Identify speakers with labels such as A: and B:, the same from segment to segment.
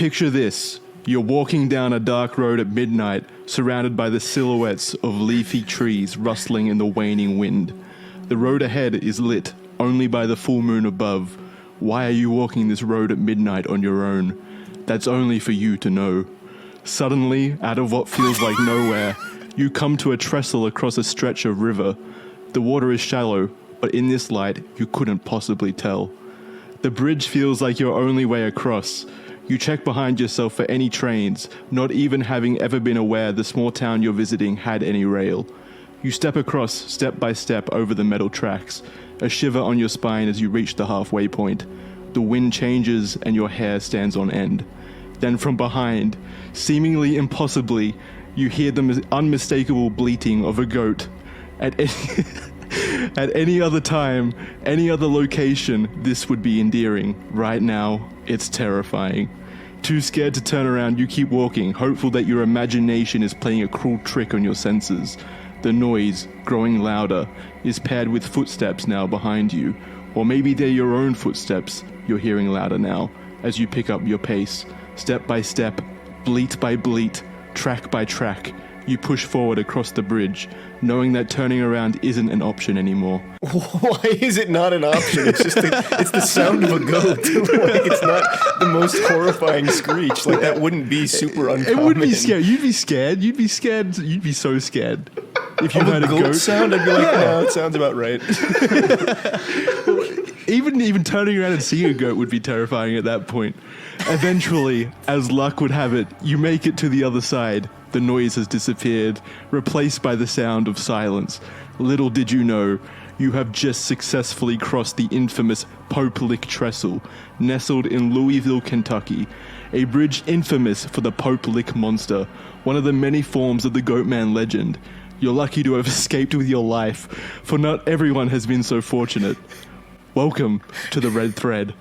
A: Picture this. You're walking down a dark road at midnight, surrounded by the silhouettes of leafy trees rustling in the waning wind. The road ahead is lit only by the full moon above. Why are you walking this road at midnight on your own? That's only for you to know. Suddenly, out of what feels like nowhere, you come to a trestle across a stretch of river. The water is shallow, but in this light, you couldn't possibly tell. The bridge feels like your only way across. You check behind yourself for any trains, not even having ever been aware the small town you're visiting had any rail. You step across, step by step, over the metal tracks, a shiver on your spine as you reach the halfway point. The wind changes and your hair stands on end. Then from behind, seemingly impossibly, you hear the unmistakable bleating of a goat. At any other time, any other location, this would be endearing. Right now, it's terrifying. Too scared to turn around, you keep walking, hopeful that your imagination is playing a cruel trick on your senses. The noise, growing louder, is paired with footsteps now behind you. Or maybe they're your own footsteps you're hearing louder now, as you pick up your pace. Step by step, bleat by bleat, track by track, you push forward across the bridge, knowing that turning around isn't an option anymore.
B: Why is it not an option? It's just it's the sound of a goat. Like, it's not the most horrifying screech. Like, that wouldn't be super uncommon.
A: It would be scary. You'd be scared. You'd be scared. You'd be so scared. If you heard a goat
B: sound, I'd be like, no, it sounds about right.
A: Even turning around and seeing a goat would be terrifying at that point. Eventually, as luck would have it, you make it to the other side. The noise has disappeared, replaced by the sound of silence. Little did you know, you have just successfully crossed the infamous Pope Lick Trestle, nestled in Louisville, Kentucky. A bridge infamous for the Pope Lick monster, one of the many forms of the Goatman legend. You're lucky to have escaped with your life, for not everyone has been so fortunate. Welcome to the Red Thread.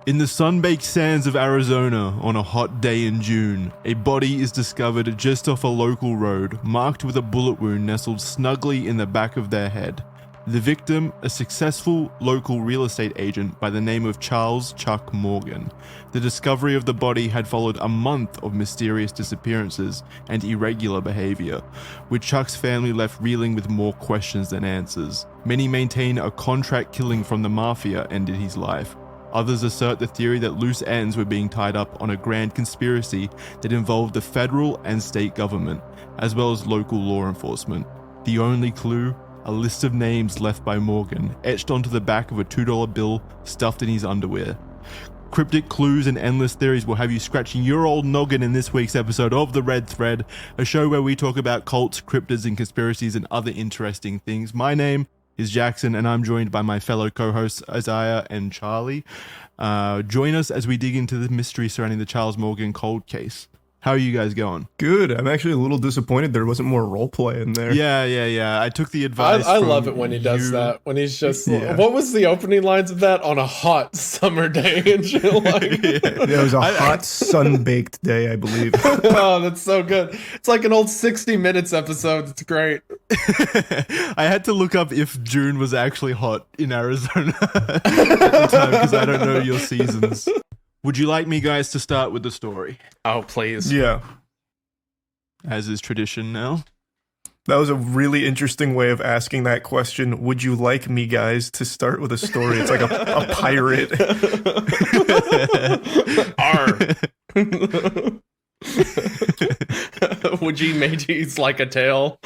A: In the sun-baked sands of Arizona on a hot day in June, a body is discovered just off a local road, marked with a bullet wound nestled snugly in the back of their head. The victim, a successful local real estate agent by the name of Charles Chuck Morgan. The discovery of the body had followed a month of mysterious disappearances and irregular behavior, with Chuck's family left reeling with more questions than answers. Many maintain a contract killing from the mafia ended his life. Others assert the theory that loose ends were being tied up on a grand conspiracy that involved the federal and state government, as well as local law enforcement. The only clue? A list of names left by Morgan, etched onto the back of a $2 bill stuffed in his underwear. Cryptic clues and endless theories will have you scratching your old noggin in this week's episode of The Red Thread, a show where we talk about cults, cryptids, and conspiracies and other interesting things. My name is Jackson, and I'm joined by my fellow co-hosts Isaiah and Charlie. Join us as we dig into the mystery surrounding the Charles Morgan cold case. How are you guys going?
B: Good. I'm actually a little disappointed there wasn't more roleplay in there.
A: Yeah. I took the advice.
C: I love it when he does that. When he's just, what was the opening lines of that? On a hot summer day and shit like.
B: It was a hot, sun-baked day, I believe.
C: Oh, that's so good. It's like an old 60 Minutes episode. It's great.
A: I had to look up if June was actually hot in Arizona at the time because I don't know your seasons. Would you like me guys to start with the story?
C: Oh, please.
B: Yeah.
A: As is tradition now.
B: That was a really interesting way of asking that question. Would you like me guys to start with a story? It's like a pirate.
C: Would you mateys like a tale?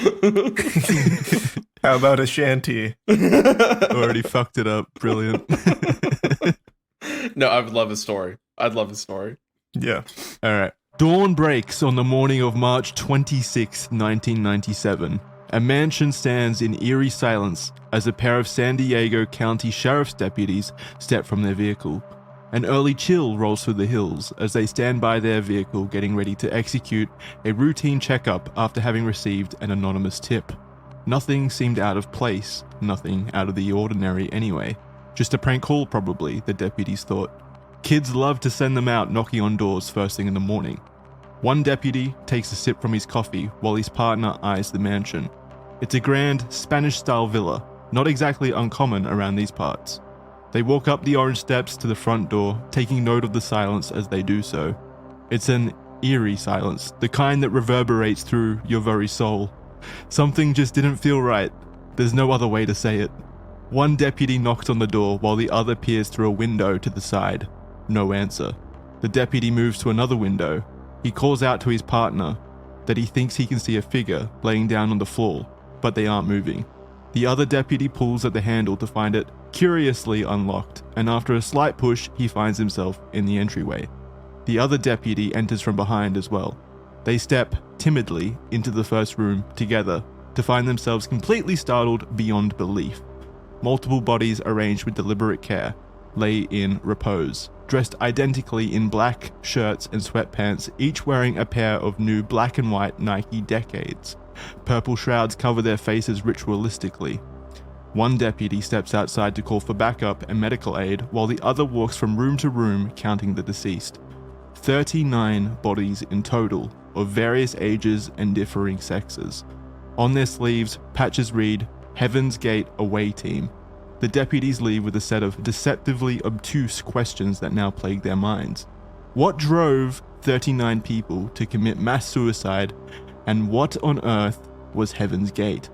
B: How about a shanty?
A: Already fucked it up. Brilliant.
C: No, I would love a story. I'd love a story.
B: Yeah.
A: All right. Dawn breaks on the morning of March 26, 1997. A mansion stands in eerie silence as a pair of San Diego County Sheriff's deputies step from their vehicle. An early chill rolls through the hills as they stand by their vehicle getting ready to execute a routine checkup after having received an anonymous tip. Nothing seemed out of place, nothing out of the ordinary anyway. Just a prank call probably, the deputies thought. Kids love to send them out knocking on doors first thing in the morning. One deputy takes a sip from his coffee while his partner eyes the mansion. It's a grand Spanish-style villa, not exactly uncommon around these parts. They walk up the orange steps to the front door, taking note of the silence as they do so. It's an eerie silence, the kind that reverberates through your very soul. Something just didn't feel right. There's no other way to say it. One deputy knocks on the door while the other peers through a window to the side. No answer. The deputy moves to another window. He calls out to his partner that he thinks he can see a figure laying down on the floor, but they aren't moving. The other deputy pulls at the handle to find it curiously unlocked, and after a slight push, he finds himself in the entryway. The other deputy enters from behind as well. They step timidly into the first room together to find themselves completely startled beyond belief. Multiple bodies arranged with deliberate care lay in repose, dressed identically in black shirts and sweatpants, each wearing a pair of new black and white Nike Decades. Purple shrouds cover their faces ritualistically. One deputy steps outside to call for backup and medical aid, while the other walks from room to room counting the deceased. 39 bodies in total, of various ages and differing sexes. On their sleeves, patches read, Heaven's Gate Away Team. The deputies leave with a set of deceptively obtuse questions that now plague their minds. What drove 39 people to commit mass suicide, and what on earth was Heaven's Gate?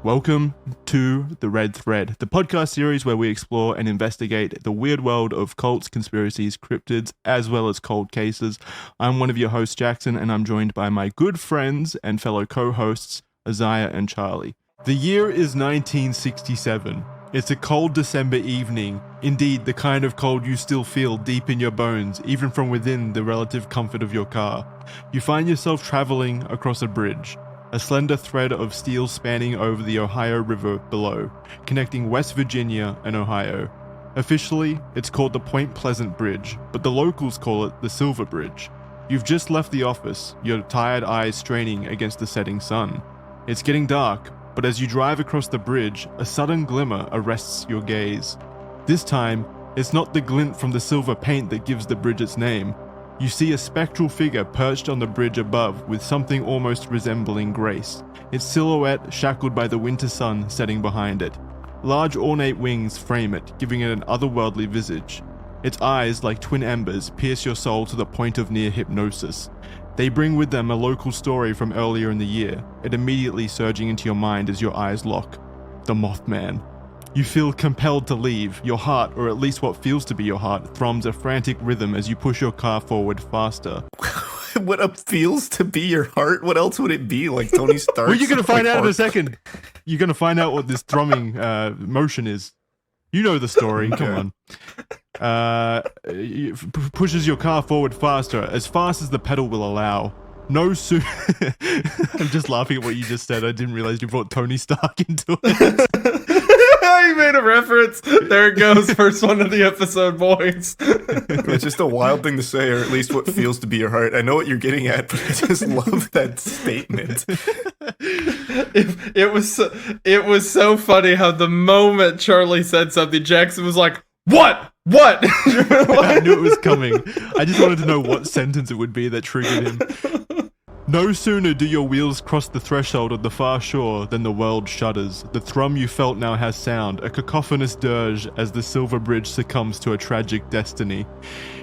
A: Welcome to The Red Thread, the podcast series where we explore and investigate the weird world of cults, conspiracies, cryptids, as well as cold cases. I'm one of your hosts, Jackson, and I'm joined by my good friends and fellow co-hosts, Isaiah and Charlie. The year is 1967. It's a cold December evening, indeed the kind of cold you still feel deep in your bones, even from within the relative comfort of your car. You find yourself traveling across a bridge, a slender thread of steel spanning over the Ohio River below, connecting West Virginia and Ohio. Officially, it's called the Point Pleasant Bridge, but the locals call it the Silver Bridge. You've just left the office, your tired eyes straining against the setting sun. It's getting dark, but as you drive across the bridge, a sudden glimmer arrests your gaze. This time, it's not the glint from the silver paint that gives the bridge its name. You see a spectral figure perched on the bridge above with something almost resembling grace, its silhouette shackled by the winter sun setting behind it. Large ornate wings frame it, giving it an otherworldly visage. Its eyes, like twin embers, pierce your soul to the point of near hypnosis. They bring with them a local story from earlier in the year, it immediately surging into your mind as your eyes lock. The Mothman. You feel compelled to leave. Your heart, or at least what feels to be your heart, thrums a frantic rhythm as you push your car forward faster.
B: What feels to be your heart? What else would it be? Like Tony Stark?
A: Well, you're going to find out in a second. You're going to find out what this thrumming motion is. You know the story. Come on. Pushes your car forward faster, as fast as the pedal will allow. No sooner... I'm just laughing at what you just said. I didn't realize you brought Tony Stark into it.
C: You made a reference. There it goes. First one of the episode, boys.
B: It's just a wild thing to say, or at least what feels to be your heart. I know what you're getting at, but I just love that statement.
C: It was so funny how the moment Charlie said something, Jackson was like, What?
A: I knew it was coming. I just wanted to know what sentence it would be that triggered him. No sooner do your wheels cross the threshold of the far shore than the world shudders. The thrum you felt now has sound, a cacophonous dirge as the Silver Bridge succumbs to a tragic destiny.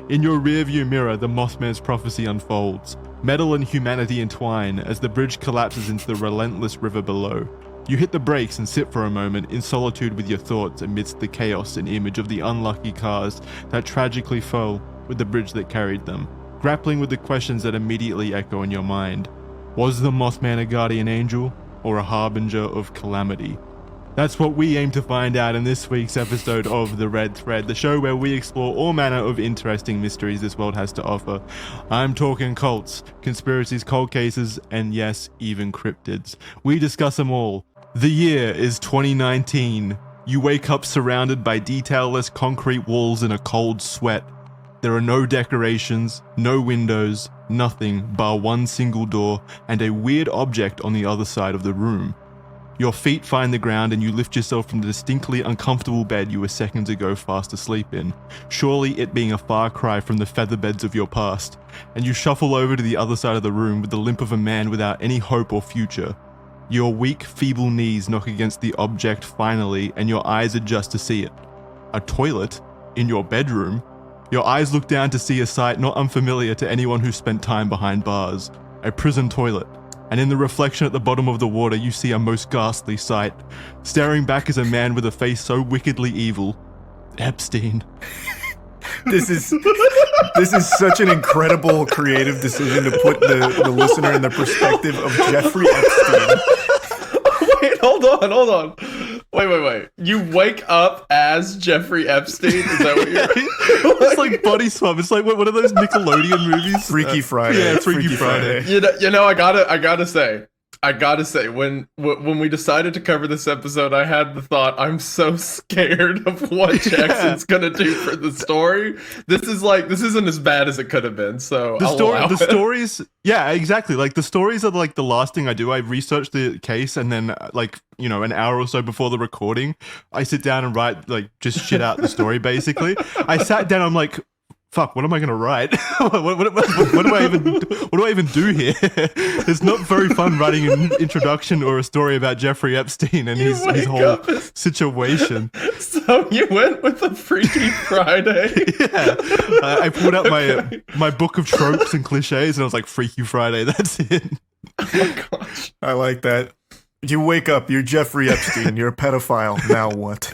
A: In your rearview mirror, the Mothman's prophecy unfolds. Metal and humanity entwine as the bridge collapses into the relentless river below. You hit the brakes and sit for a moment in solitude with your thoughts amidst the chaos and image of the unlucky cars that tragically fell with the bridge that carried them, grappling with the questions that immediately echo in your mind. Was the Mothman a guardian angel or a harbinger of calamity? That's what we aim to find out in this week's episode of The Red Thread, the show where we explore all manner of interesting mysteries this world has to offer. I'm talking cults, conspiracies, cold cases, and yes, even cryptids. We discuss them all. The year is 2019. You wake up surrounded by detailless concrete walls in a cold sweat. There are no decorations, no windows, nothing bar one single door and a weird object on the other side of the room. Your feet find the ground and you lift yourself from the distinctly uncomfortable bed you were seconds ago fast asleep in, surely it being a far cry from the featherbeds of your past, and you shuffle over to the other side of the room with the limp of a man without any hope or future. Your weak, feeble knees knock against the object finally and your eyes adjust to see it. A toilet? In your bedroom? Your eyes look down to see a sight not unfamiliar to anyone who spent time behind bars. A prison toilet. And in the reflection at the bottom of the water, you see a most ghastly sight. Staring back is a man with a face so wickedly evil. Epstein.
B: This is such an incredible creative decision to put the listener in the perspective of Jeffrey Epstein.
C: Wait, hold on. Wait. You wake up as Jeffrey Epstein? Is that what you're...
A: It's like body swap. It's like one of those Nickelodeon movies.
B: Freaky Friday.
A: Yeah, Freaky Friday.
C: You know, I gotta say, when we decided to cover this episode, I had the thought, I'm so scared of what Jackson's gonna do for the story. This isn't as bad as it could have been. So
A: the stories, yeah, exactly. Like the stories are like the last thing I do. I research the case, and then an hour or so before the recording, I sit down and write just shit out the story. Basically, I sat down. I'm like, fuck, what am I going to write? what do I even do here? It's not very fun writing an introduction or a story about Jeffrey Epstein and his whole situation.
C: So you went with a Freaky Friday?
A: Yeah. I pulled out my book of tropes and cliches, and I was like, Freaky Friday, that's it.
C: Oh my gosh.
B: I like that. You wake up, you're Jeffrey Epstein, you're a pedophile, now what?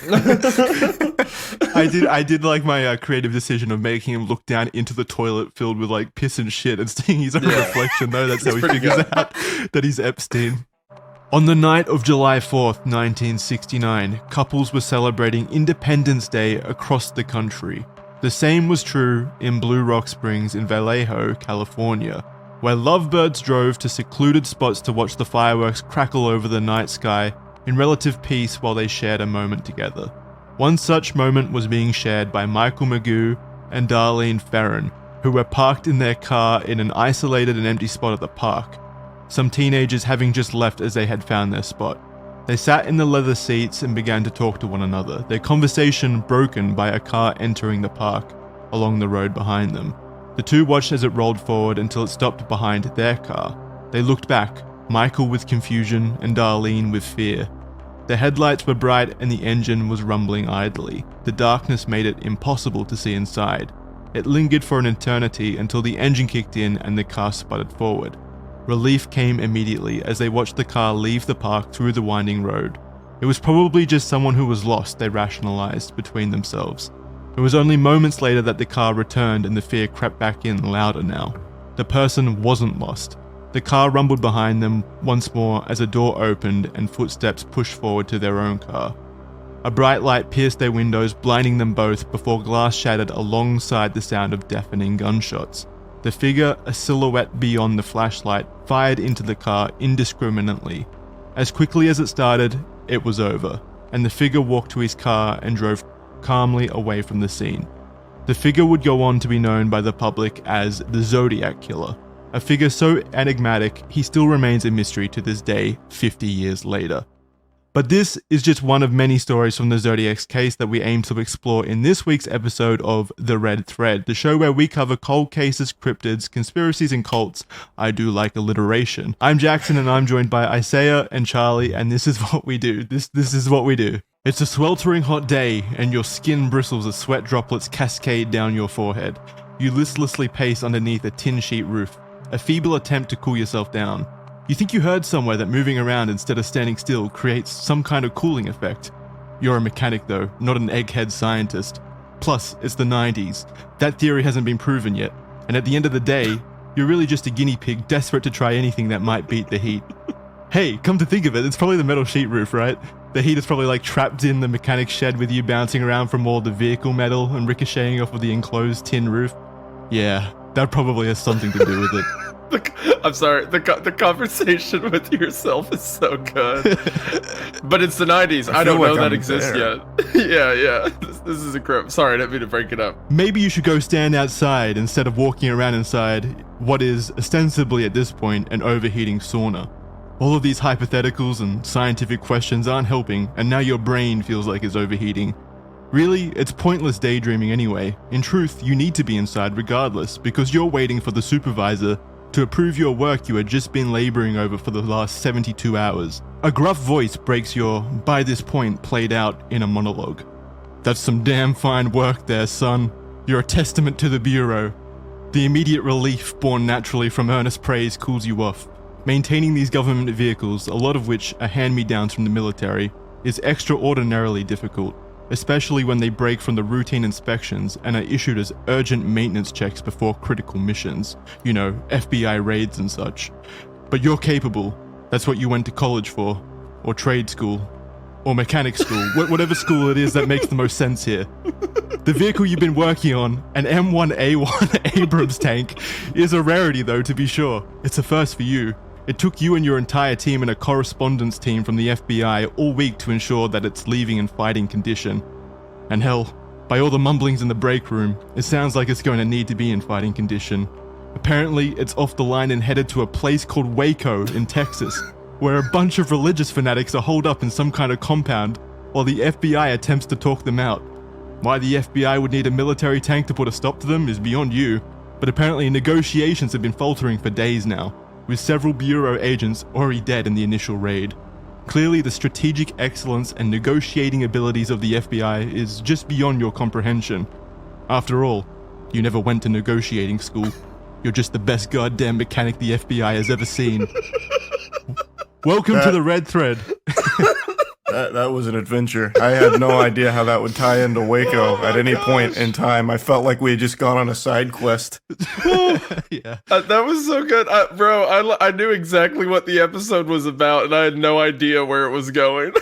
A: I did like my creative decision of making him look down into the toilet filled with like piss and shit and seeing his own reflection, though. That's how he figures out that he's Epstein. On the night of July 4th, 1969, couples were celebrating Independence Day across the country. The same was true in Blue Rock Springs in Vallejo, California, where lovebirds drove to secluded spots to watch the fireworks crackle over the night sky in relative peace while they shared a moment together. One such moment was being shared by Michael Magoo and Darlene Ferrin, who were parked in their car in an isolated and empty spot at the park, some teenagers having just left as they had found their spot. They sat in the leather seats and began to talk to one another, their conversation broken by a car entering the park along the road behind them. The two watched as it rolled forward until it stopped behind their car. They looked back, Michael with confusion and Darlene with fear. The headlights were bright and the engine was rumbling idly. The darkness made it impossible to see inside. It lingered for an eternity until the engine kicked in and the car sputtered forward. Relief came immediately as they watched the car leave the park through the winding road. It was probably just someone who was lost, they rationalized between themselves. It was only moments later that the car returned and the fear crept back in louder now. The person wasn't lost. The car rumbled behind them once more as a door opened and footsteps pushed forward to their own car. A bright light pierced their windows, blinding them both before glass shattered alongside the sound of deafening gunshots. The figure, a silhouette beyond the flashlight, fired into the car indiscriminately. As quickly as it started, it was over, and the figure walked to his car and drove calmly away from the scene. The figure would go on to be known by the public as the Zodiac Killer, a figure so enigmatic he still remains a mystery to this day, 50 years later. But this is just one of many stories from the Zodiac's case that we aim to explore in this week's episode of The Red Thread, the show where we cover cold cases, cryptids, conspiracies, and cults. I do like alliteration. I'm Jackson and I'm joined by Isaiah and Charlie, and this is what we do. This is what we do. It's a sweltering hot day, and your skin bristles as sweat droplets cascade down your forehead. You listlessly pace underneath a tin sheet roof, a feeble attempt to cool yourself down. You think you heard somewhere that moving around instead of standing still creates some kind of cooling effect. You're a mechanic though, not an egghead scientist. Plus, it's the 90s. That theory hasn't been proven yet, and at the end of the day, you're really just a guinea pig desperate to try anything that might beat the heat. Hey, come to think of it, it's probably the metal sheet roof, right? The heat is probably like trapped in the mechanic's shed with you bouncing around from all the vehicle metal and ricocheting off of the enclosed tin roof. Yeah, that probably has something to do with it.
C: I'm sorry, the conversation with yourself is so good. But it's the 90s. I don't know that exists yet. Yeah. This is incredible. Sorry, I didn't mean to break it up.
A: Maybe you should go stand outside instead of walking around inside what is ostensibly at this point an overheating sauna. All of these hypotheticals and scientific questions aren't helping, and now your brain feels like it's overheating. Really, it's pointless daydreaming anyway. In truth, you need to be inside regardless, because you're waiting for the supervisor to approve your work you had just been laboring over for the last 72 hours. A gruff voice breaks your, by this point, played out in a monologue. That's some damn fine work there, son. You're a testament to the Bureau. The immediate relief born naturally from earnest praise cools you off. Maintaining these government vehicles, a lot of which are hand-me-downs from the military, is extraordinarily difficult, especially when they break from the routine inspections and are issued as urgent maintenance checks before critical missions, you know, FBI raids and such. But you're capable. That's what you went to college for, or trade school, or mechanic school, whatever school it is that makes the most sense here. The vehicle you've been working on, an M1A1 Abrams tank, is a rarity though, to be sure. It's a first for you. It took you and your entire team and a correspondence team from the FBI all week to ensure that it's leaving in fighting condition. And hell, by all the mumblings in the break room, it sounds like it's going to need to be in fighting condition. Apparently, it's off the line and headed to a place called Waco in Texas, where a bunch of religious fanatics are holed up in some kind of compound, while the FBI attempts to talk them out. Why the FBI would need a military tank to put a stop to them is beyond you, but apparently negotiations have been faltering for days now, with several Bureau agents already dead in the initial raid. Clearly, the strategic excellence and negotiating abilities of the FBI is just beyond your comprehension. After all, you never went to negotiating school. You're just the best goddamn mechanic the FBI has ever seen. Welcome to the Red Thread.
B: That was an adventure. I had no idea how that would tie into Waco at any point in time. I felt like we had just gone on a side quest.
A: Yeah.
C: That was so good. Bro, I knew exactly what the episode was about, and I had no idea where it was going.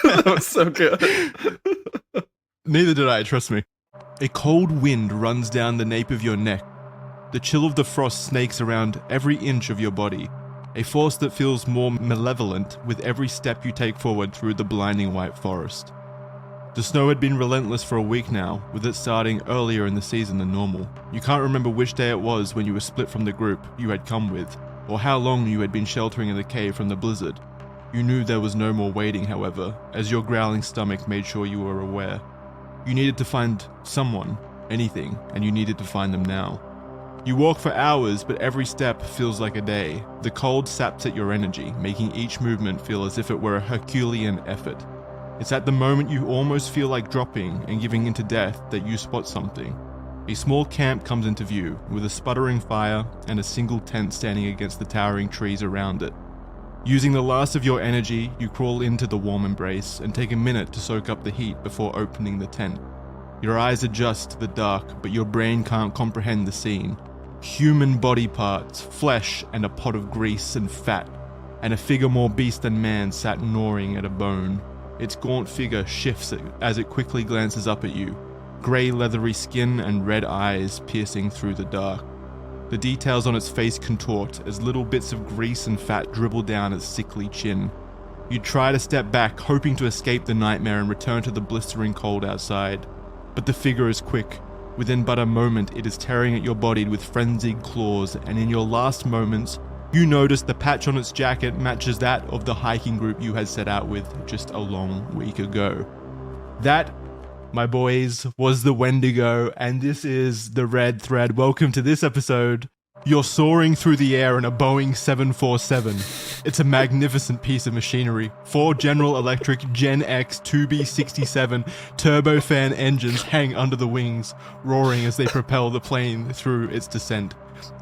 C: That was so good.
A: Neither did I, trust me. A cold wind runs down the nape of your neck. The chill of the frost snakes around every inch of your body. A force that feels more malevolent with every step you take forward through the blinding white forest. The snow had been relentless for a week now, with it starting earlier in the season than normal. You can't remember which day it was when you were split from the group you had come with, or how long you had been sheltering in the cave from the blizzard. You knew there was no more waiting, however, as your growling stomach made sure you were aware. You needed to find someone, anything, and you needed to find them now. You walk for hours, but every step feels like a day. The cold saps at your energy, making each movement feel as if it were a Herculean effort. It's at the moment you almost feel like dropping and giving into death that you spot something. A small camp comes into view, with a sputtering fire and a single tent standing against the towering trees around it. Using the last of your energy, you crawl into the warm embrace and take a minute to soak up the heat before opening the tent. Your eyes adjust to the dark, but your brain can't comprehend the scene. Human body parts, flesh, and a pot of grease and fat, and a figure more beast than man sat gnawing at a bone. Its gaunt figure shifts as it quickly glances up at you, grey leathery skin and red eyes piercing through the dark. The details on its face contort as little bits of grease and fat dribble down its sickly chin. You try to step back, hoping to escape the nightmare and return to the blistering cold outside, but the figure is quick. Within but a moment, it is tearing at your body with frenzied claws, and in your last moments, you notice the patch on its jacket matches that of the hiking group you had set out with just a long week ago. That, my boys, was the Wendigo, and this is the Red Thread. Welcome to this episode. You're soaring through the air in a Boeing 747. It's a magnificent piece of machinery. 4 General Electric Gen X 2B67 turbofan engines hang under the wings, roaring as they propel the plane through its descent.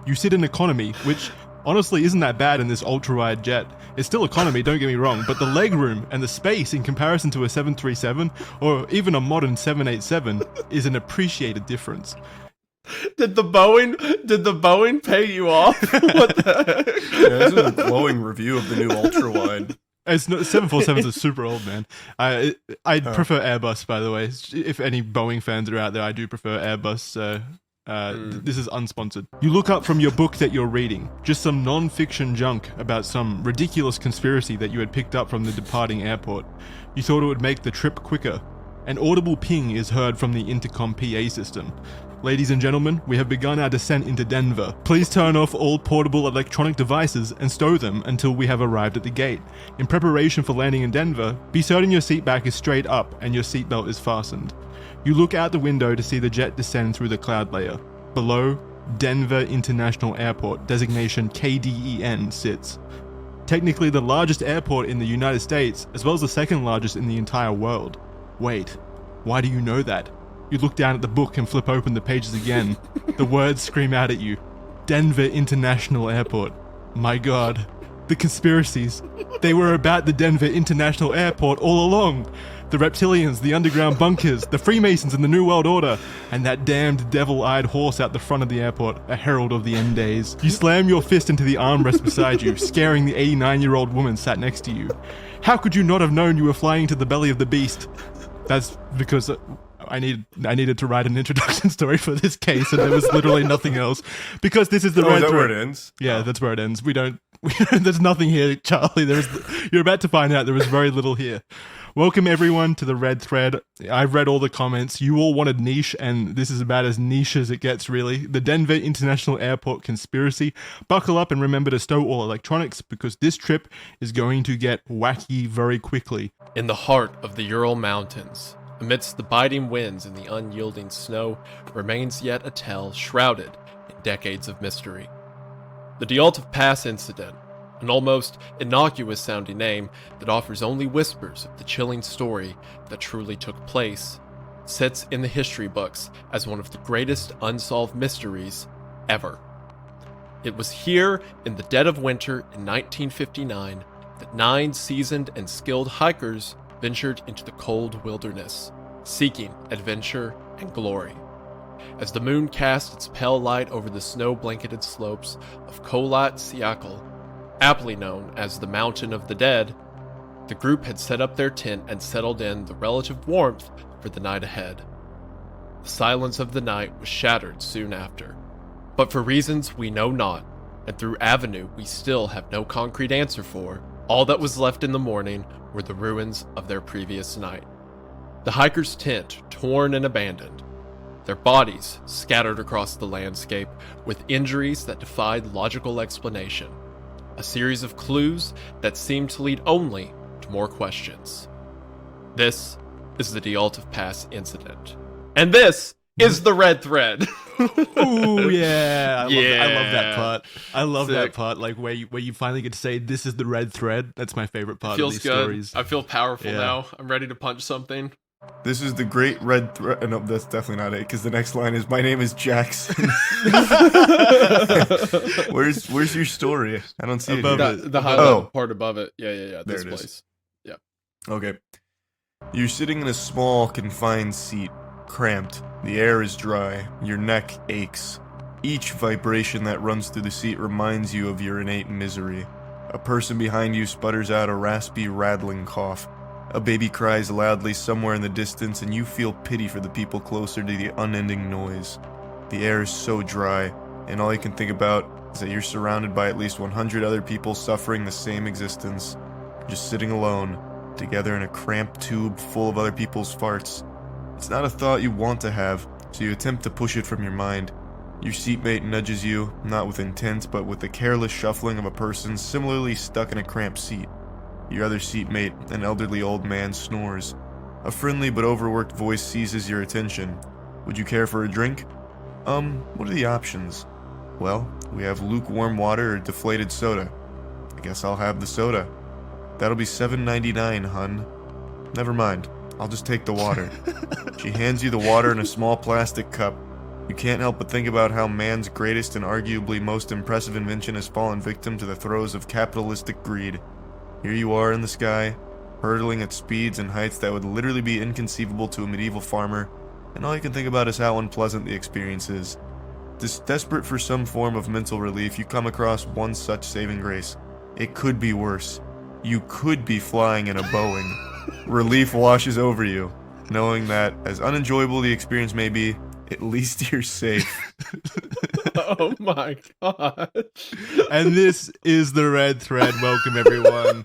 A: You sit in economy, which honestly isn't that bad in this ultra-wide jet. It's still economy, don't get me wrong, but the legroom and the space in comparison to a 737 or even a modern 787 is an appreciated difference.
C: Did the Boeing pay you off? What the heck?
B: Yeah, this is a glowing review of the new ultra wide.
A: It's not, 747s are super old, man. I prefer Airbus, by the way. If any Boeing fans are out there, I do prefer Airbus. This is unsponsored. You look up from your book that you're reading, just some non-fiction junk about some ridiculous conspiracy that you had picked up from the departing airport. You thought it would make the trip quicker. An audible ping is heard from the intercom PA system. Ladies and gentlemen, we have begun our descent into Denver. Please turn off all portable electronic devices and stow them until we have arrived at the gate. In preparation for landing in Denver, be certain your seat back is straight up and your seatbelt is fastened. You look out the window to see the jet descend through the cloud layer. Below, Denver International Airport, designation KDEN, sits. Technically the largest airport in the United States, as well as the second largest in the entire world. Wait, why do you know that? You look down at the book and flip open the pages again. The words scream out at you. Denver International Airport. My God. The conspiracies. They were about the Denver International Airport all along. The reptilians, the underground bunkers, the Freemasons and the New World Order, and that damned devil-eyed horse out the front of the airport, a herald of the end days. You slam your fist into the armrest beside you, scaring the 89-year-old woman sat next to you. How could you not have known you were flying to the belly of the beast? That's because I needed to write an introduction story for this case, and there was literally nothing else. Because this is the red
B: is that
A: thread.
B: where it ends?
A: Yeah, that's where it ends. There's nothing here, Charlie. You're about to find out there is very little here. Welcome everyone to the red thread. I've read all the comments. You all wanted niche, and this is about as niche as it gets, really. The Denver International Airport Conspiracy. Buckle up and remember to stow all electronics, because this trip is going to get wacky very quickly.
D: In the heart of the Ural Mountains, amidst the biting winds and the unyielding snow, remains yet a tale shrouded in decades of mystery. The Dyatlov Pass incident, an almost innocuous-sounding name that offers only whispers of the chilling story that truly took place, sits in the history books as one of the greatest unsolved mysteries ever. It was here in the dead of winter in 1959 that 9 seasoned and skilled hikers ventured into the cold wilderness, seeking adventure and glory. As the moon cast its pale light over the snow-blanketed slopes of Kholat Syakhl, aptly known as the Mountain of the Dead, the group had set up their tent and settled in the relative warmth for the night ahead. The silence of the night was shattered soon after, but for reasons we know not, and through avenue we still have no concrete answer for, all that was left in the morning were the ruins of their previous night. The hikers' tent torn and abandoned, their bodies scattered across the landscape with injuries that defied logical explanation. A series of clues that seemed to lead only to more questions. This is the Dyatlov Pass incident. And this is the red thread.
A: Ooh, yeah. I love that
D: Yeah.
A: part. I love that
D: Sick.
A: part, like where you finally get to say, this is the red thread. That's my favorite part of
D: Feels
A: these
D: good.
A: stories.
D: I feel powerful
A: Yeah.
D: now. I'm ready to punch something.
B: This is the great red thread. No, that's definitely not it, because the next line is, my name is Jackson. Where's your story? I don't see it
A: Above
B: here.
A: it.
D: The highlight
B: Oh.
D: part above it. Yeah.
B: There
D: This
B: it is.
D: place.
B: Okay. You're sitting in a small, confined seat, cramped. The air is dry. Your neck aches. Each vibration that runs through the seat reminds you of your innate misery. A person behind you sputters out a raspy, rattling cough. A baby cries loudly somewhere in the distance, and you feel pity for the people closer to the unending noise. The air is so dry, and all you can think about is that you're surrounded by at least 100 other people suffering the same existence, just sitting alone, together in a cramped tube full of other people's farts. It's not a thought you want to have, so you attempt to push it from your mind. Your seatmate nudges you, not with intent, but with the careless shuffling of a person similarly stuck in a cramped seat. Your other seatmate, an elderly old man, snores. A friendly but overworked voice seizes your attention. Would you care for a drink? What are the options? Well, we have lukewarm water or deflated soda. I guess I'll have the soda. That'll be $7.99, hun. Never mind. I'll just take the water. She hands you the water in a small plastic cup. You can't help but think about how man's greatest and arguably most impressive invention has fallen victim to the throes of capitalistic greed. Here you are in the sky, hurtling at speeds and heights that would literally be inconceivable to a medieval farmer, and all you can think about is how unpleasant the experience is. Desperate for some form of mental relief, you come across one such saving grace. It could be worse. You could be flying in a Boeing. Relief washes over you, knowing that, as unenjoyable the experience may be, at least you're safe.
D: Oh my god.
A: And this is the red thread. Welcome, everyone.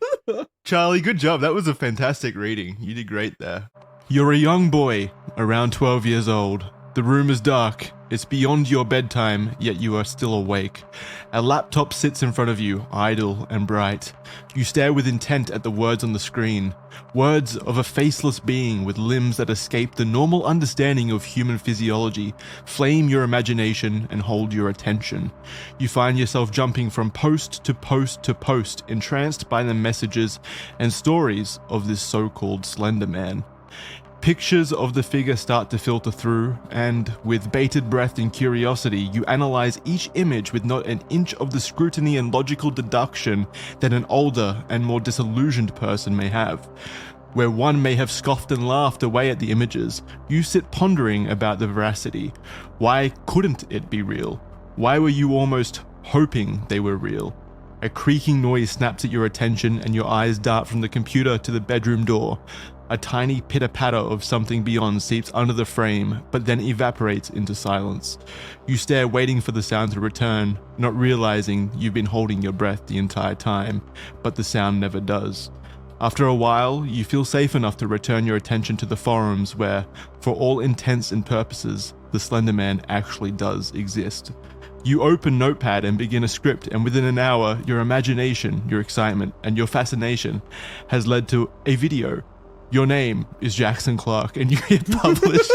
A: Charlie, good job. That was a fantastic reading. You did great there. You're a young boy, around 12 years old. The room is dark. It's beyond your bedtime, yet you are still awake. A laptop sits in front of you, idle and bright. You stare with intent at the words on the screen. Words of a faceless being with limbs that escape the normal understanding of human physiology flame your imagination and hold your attention. You find yourself jumping from post to post to post, entranced by the messages and stories of this so-called Slenderman. Pictures of the figure start to filter through, and with bated breath and curiosity, you analyze each image with not an inch of the scrutiny and logical deduction that an older and more disillusioned person may have. Where one may have scoffed and laughed away at the images, you sit pondering about the veracity. Why couldn't it be real? Why were you almost hoping they were real? A creaking noise snaps at your attention and your eyes dart from the computer to the bedroom door. A tiny pitter-patter of something beyond seeps under the frame, but then evaporates into silence. You stare, waiting for the sound to return, not realizing you've been holding your breath the entire time, but the sound never does. After a while, you feel safe enough to return your attention to the forums where, for all intents and purposes, the Slenderman actually does exist. You open Notepad and begin a script, and within an hour, your imagination, your excitement, and your fascination has led to a video. Your name is Jackson Clark, and you hit publish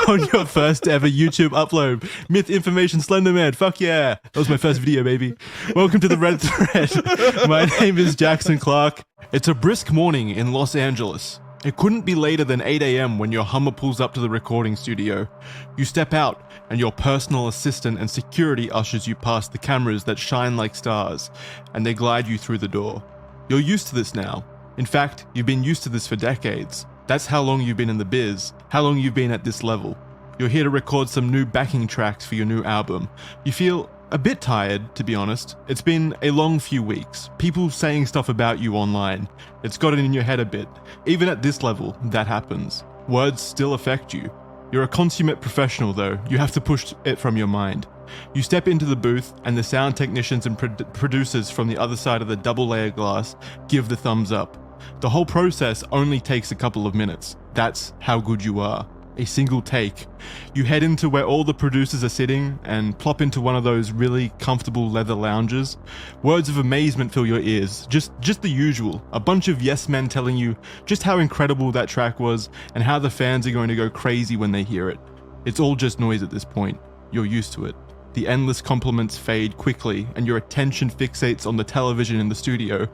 A: on your first ever YouTube upload. Myth Information Slenderman, fuck yeah. That was my first video, baby. Welcome to the Red Thread. My name is Jackson Clark. It's a brisk morning in Los Angeles. It couldn't be later than 8 a.m. when your Hummer pulls up to the recording studio. You step out, and your personal assistant and security ushers you past the cameras that shine like stars, and they glide you through the door. You're used to this now. In fact, you've been used to this for decades. That's how long you've been in the biz, how long you've been at this level. You're here to record some new backing tracks for your new album. You feel a bit tired, to be honest. It's been a long few weeks. People saying stuff about you online. It's gotten in your head a bit. Even at this level, that happens. Words still affect you. You're a consummate professional though. You have to push it from your mind. You step into the booth, and the sound technicians and producers from the other side of the double-layer glass give the thumbs up. The whole process only takes a couple of minutes. That's how good you are. A single take. You head into where all the producers are sitting and plop into one of those really comfortable leather lounges. Words of amazement fill your ears. Just the usual. A bunch of yes men telling you just how incredible that track was and how the fans are going to go crazy when they hear it. It's all just noise at this point. You're used to it. The endless compliments fade quickly, and your attention fixates on the television in the studio.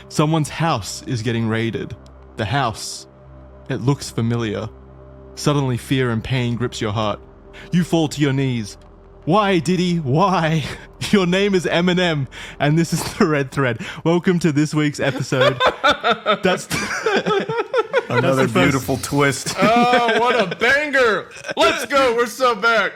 A: Someone's house is getting raided. The house. It looks familiar. Suddenly fear and pain grips your heart. You fall to your knees. Why, Diddy? Why? Your name is Eminem, and this is the Red Thread. Welcome to this week's episode. That's
B: another beautiful twist.
C: Oh, what a banger! Let's go, we're so back.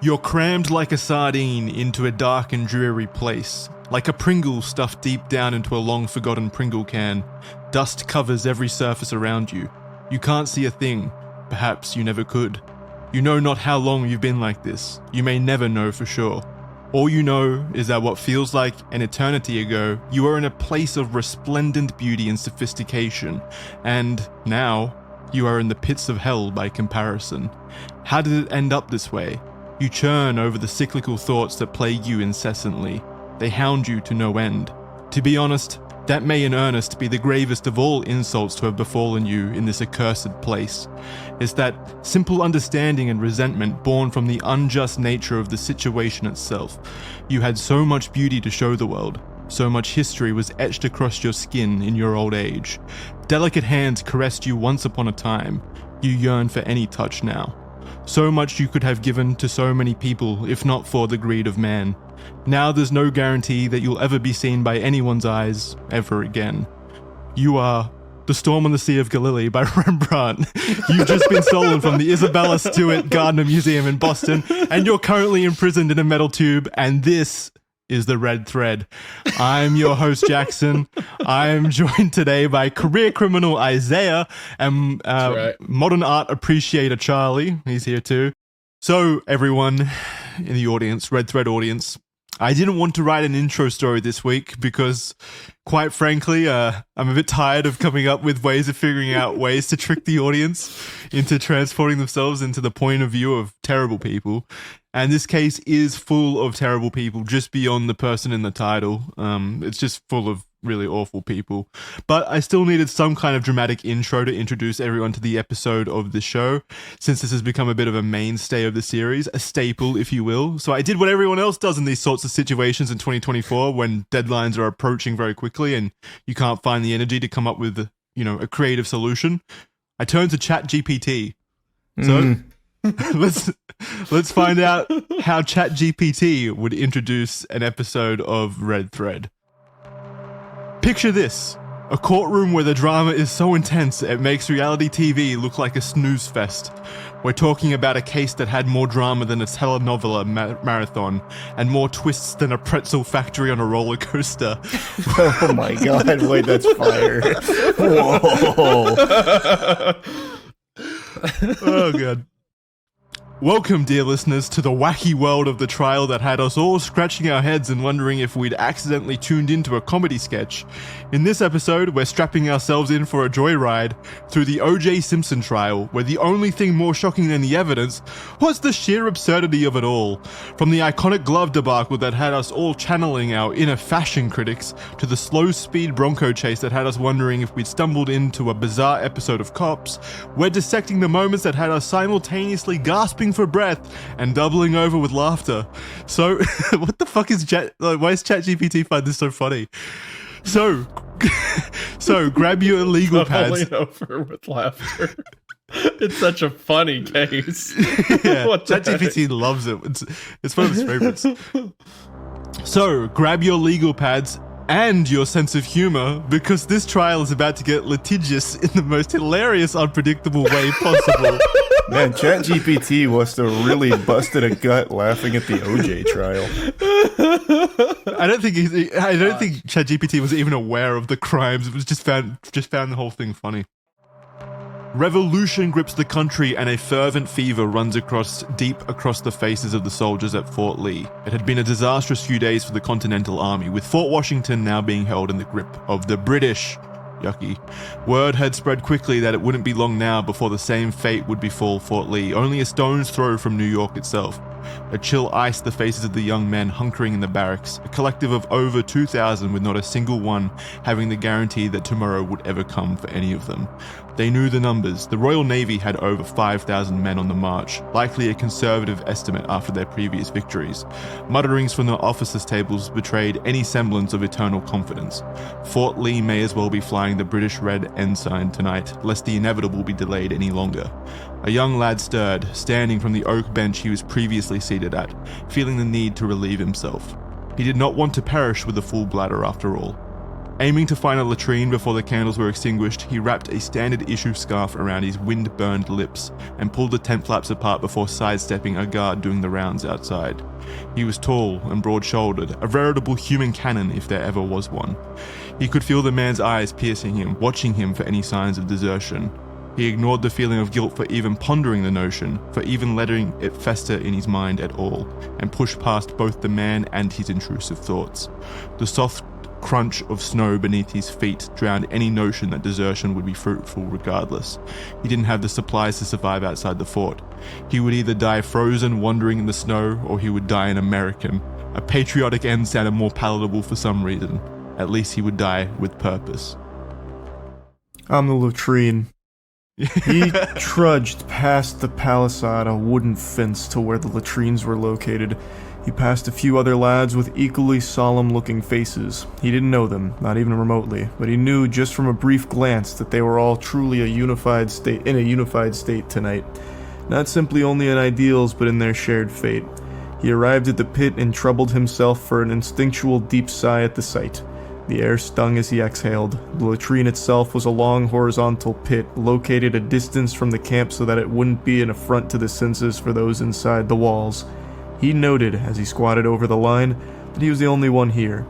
A: You're crammed like a sardine into a dark and dreary place, like a Pringle stuffed deep down into a long-forgotten Pringle can. Dust covers every surface around you. You can't see a thing. Perhaps you never could. You know not how long you've been like this. You may never know for sure. All you know is that what feels like an eternity ago, you are in a place of resplendent beauty and sophistication, and now you are in the pits of hell by comparison. How did it end up this way? You churn over the cyclical thoughts that plague you incessantly. They hound you to no end. To be honest, that may in earnest be the gravest of all insults to have befallen you in this accursed place. It's that simple understanding and resentment born from the unjust nature of the situation itself. You had so much beauty to show the world. So much history was etched across your skin in your old age. Delicate hands caressed you once upon a time. You yearn for any touch now. So much you could have given to so many people if not for the greed of man. Now there's no guarantee that you'll ever be seen by anyone's eyes ever again. You are The Storm on the Sea of Galilee by Rembrandt. You've just been stolen from the Isabella Stewart Gardner Museum in Boston, and you're currently imprisoned in a metal tube, and this is the Red Thread. I'm your host, Jackson. I'm joined today by career criminal Isaiah and modern art appreciator Charlie. He's here too. So, everyone in the audience, Red Thread audience, I didn't want to write an intro story this week because, quite frankly, I'm a bit tired of coming up with ways of figuring out ways to trick the audience into transporting themselves into the point of view of terrible people. And this case is full of terrible people, just beyond the person in the title. It's just full of really awful people. But I still needed some kind of dramatic intro to introduce everyone to the episode of the show, since this has become a bit of a mainstay of the series, a staple, if you will. So I did what everyone else does in these sorts of situations in 2024 when deadlines are approaching very quickly and you can't find the energy to come up with, a creative solution. I turned to ChatGPT. So let's find out how ChatGPT would introduce an episode of Red Thread. Picture this. A courtroom where the drama is so intense it makes reality TV look like a snooze fest. We're talking about a case that had more drama than a telenovela marathon and more twists than a pretzel factory on a roller coaster.
E: Oh my god, wait, that's fire. Whoa.
A: Oh god. Welcome, dear listeners, to the wacky world of the trial that had us all scratching our heads and wondering if we'd accidentally tuned into a comedy sketch. In this episode, we're strapping ourselves in for a joyride through the O.J. Simpson trial, where the only thing more shocking than the evidence was the sheer absurdity of it all. From the iconic glove debacle that had us all channeling our inner fashion critics, to the slow-speed Bronco chase that had us wondering if we'd stumbled into a bizarre episode of Cops, we're dissecting the moments that had us simultaneously gasping for breath and doubling over with laughter. So, what the fuck is why is ChatGPT find this so funny? So grab your legal pads.
C: Doubling over with laughter. It's such a funny case.
A: Yeah,
C: What the
A: ChatGPT loves it. It's one of his favorites. So, grab your legal pads and your sense of humor, because this trial is about to get litigious in the most hilarious, unpredictable way possible.
E: Man, ChatGPT must have really busted a gut laughing at the OJ trial.
A: I don't think ChatGPT was even aware of the crimes. It was just found the whole thing funny. Revolution grips the country and a fervent fever runs deep across the faces of the soldiers at Fort Lee. It had been a disastrous few days for the Continental Army, with Fort Washington now being held in the grip of the British. Yucky. Word had spread quickly that it wouldn't be long now before the same fate would befall Fort Lee, only a stone's throw from New York itself. A chill iced the faces of the young men hunkering in the barracks, a collective of over 2,000 with not a single one having the guarantee that tomorrow would ever come for any of them. They knew the numbers. The Royal Navy had over 5,000 men on the march, likely a conservative estimate after their previous victories. Mutterings from the officers' tables betrayed any semblance of eternal confidence. Fort Lee may as well be flying the British red ensign tonight, lest the inevitable be delayed any longer. A young lad stirred, standing from the oak bench he was previously seated at, feeling the need to relieve himself. He did not want to perish with a full bladder after all. Aiming to find a latrine before the candles were extinguished, he wrapped a standard issue scarf around his wind-burned lips and pulled the tent flaps apart before sidestepping a guard doing the rounds outside. He was tall and broad-shouldered, a veritable human cannon if there ever was one. He could feel the man's eyes piercing him, watching him for any signs of desertion. He ignored the feeling of guilt for even pondering the notion, for even letting it fester in his mind at all, and pushed past both the man and his intrusive thoughts. The soft crunch of snow beneath his feet drowned any notion that desertion would be fruitful regardless. He didn't have the supplies to survive outside the fort. He would either die frozen wandering in the snow, or he would die an American. A patriotic end sounded more palatable for some reason. At least he would die with purpose.
E: I'm the latrine. He trudged past the palisade, a wooden fence, to where the latrines were located. He passed a few other lads with equally solemn-looking faces. He didn't know them, not even remotely, but he knew just from a brief glance that they were all truly in a unified state tonight. Not simply only in ideals, but in their shared fate. He arrived at the pit and troubled himself for an instinctual deep sigh at the sight. The air stung as he exhaled. The latrine itself was a long horizontal pit, located a distance from the camp so that it wouldn't be an affront to the senses for those inside the walls. He noted, as he squatted over the line, that he was the only one here.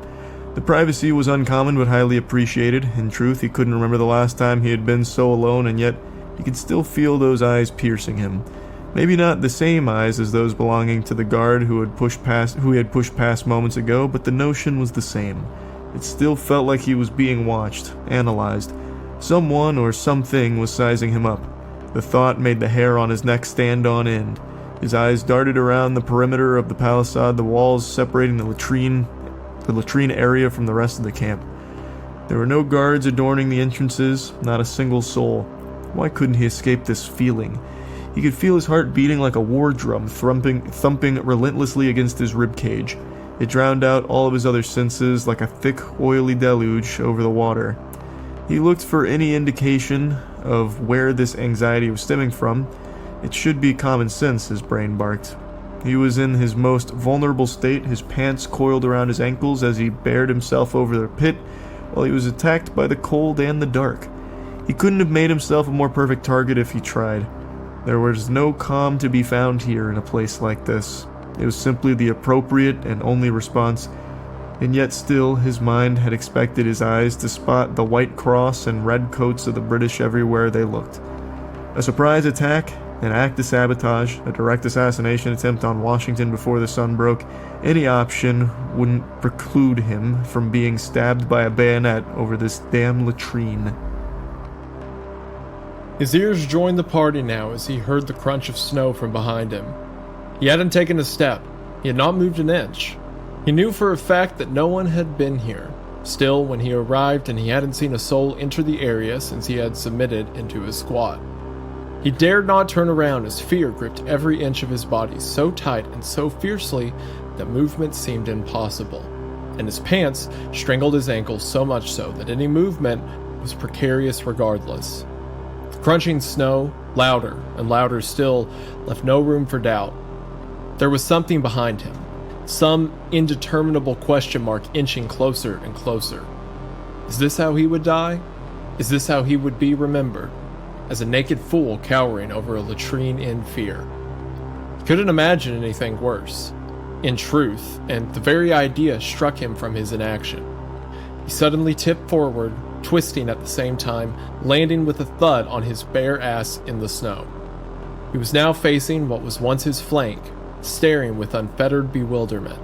E: The privacy was uncommon but highly appreciated. In truth, he couldn't remember the last time he had been so alone, and yet he could still feel those eyes piercing him. Maybe not the same eyes as those belonging to the guard who he had pushed past moments ago, but the notion was the same. It still felt like he was being watched, analyzed. Someone or something was sizing him up. The thought made the hair on his neck stand on end. His eyes darted around the perimeter of the palisade, the walls separating the latrine area from the rest of the camp. There were no guards adorning the entrances, not a single soul. Why couldn't he escape this feeling? He could feel his heart beating like a war drum, thumping relentlessly against his ribcage. It drowned out all of his other senses like a thick, oily deluge over the water. He looked for any indication of where this anxiety was stemming from. It should be common sense, his brain barked. He was in his most vulnerable state, his pants coiled around his ankles as he bared himself over the pit, while he was attacked by the cold and the dark. He couldn't have made himself a more perfect target if he tried. There was no calm to be found here in a place like this. It was simply the appropriate and only response, and yet still his mind had expected his eyes to spot the white cross and red coats of the British everywhere they looked. A surprise attack, an act of sabotage, a direct assassination attempt on Washington before the sun broke, any option wouldn't preclude him from being stabbed by a bayonet over this damn latrine.
D: His ears joined the party now as he heard the crunch of snow from behind him. He hadn't taken a step. He had not moved an inch. He knew for a fact that no one had been here. Still, when he arrived and he hadn't seen a soul enter the area since he had submitted into his squat. He dared not turn around as fear gripped every inch of his body so tight and so fiercely that movement seemed impossible, and his pants strangled his ankles so much so that any movement was precarious regardless. The crunching snow, louder and louder still, left no room for doubt. There was something behind him, some indeterminable question mark inching closer and closer. Is this how he would die? Is this how he would be remembered? As a naked fool cowering over a latrine in fear. He couldn't imagine anything worse, in truth, and the very idea struck him from his inaction. He suddenly tipped forward, twisting at the same time, landing with a thud on his bare ass in the snow. He was now facing what was once his flank, staring with unfettered bewilderment.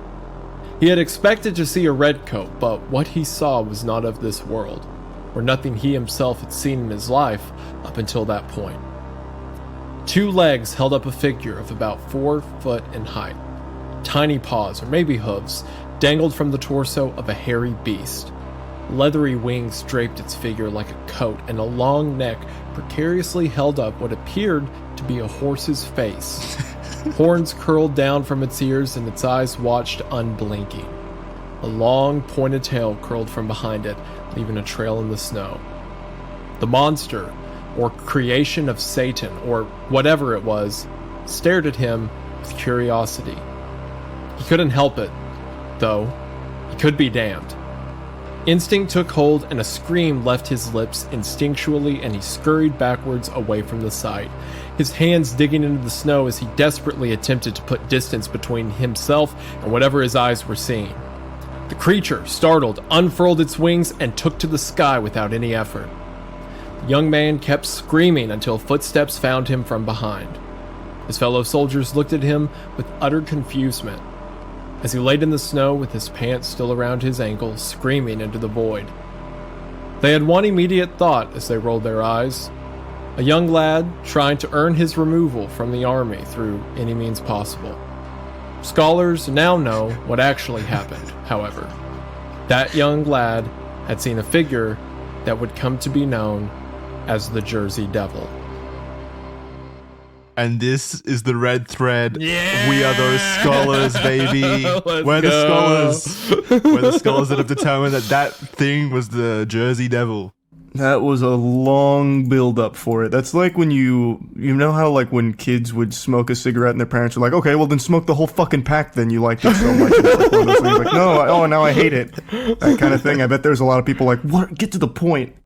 D: He had expected to see a redcoat, but what he saw was not of this world, or nothing he himself had seen in his life up until that point. 2 legs held up a figure of about 4 foot in height. Tiny paws, or maybe hooves, dangled from the torso of a hairy beast. Leathery wings draped its figure like a coat, and a long neck precariously held up what appeared to be a horse's face. Horns curled down from its ears, and its eyes watched unblinking. A long, pointed tail curled from behind it, leaving a trail in the snow. The monster, or creation of Satan, or whatever it was, stared at him with curiosity. He couldn't help it, though. He could be damned. Instinct took hold, and a scream left his lips instinctually, and he scurried backwards away from the sight, his hands digging into the snow as he desperately attempted to put distance between himself and whatever his eyes were seeing. The creature, startled, unfurled its wings and took to the sky without any effort. The young man kept screaming until footsteps found him from behind. His fellow soldiers looked at him with utter confusement as he laid in the snow with his pants still around his ankles, screaming into the void. They had one immediate thought as they rolled their eyes: a young lad trying to earn his removal from the army through any means possible. Scholars now know what actually happened, however. That young lad had seen a figure that would come to be known as the Jersey Devil.
A: And this is the red thread.
D: Yeah!
A: We are those scholars, baby. We're the scholars. We're the scholars that have determined that thing was the Jersey Devil.
E: That was a long build up for it. That's like when you know how like when kids would smoke a cigarette and their parents are like, okay, well then smoke the whole fucking pack then, you liked it so much. Like one of those things, like, no, now I hate it. That kind of thing. I bet there's a lot of people like, what? Get to the point.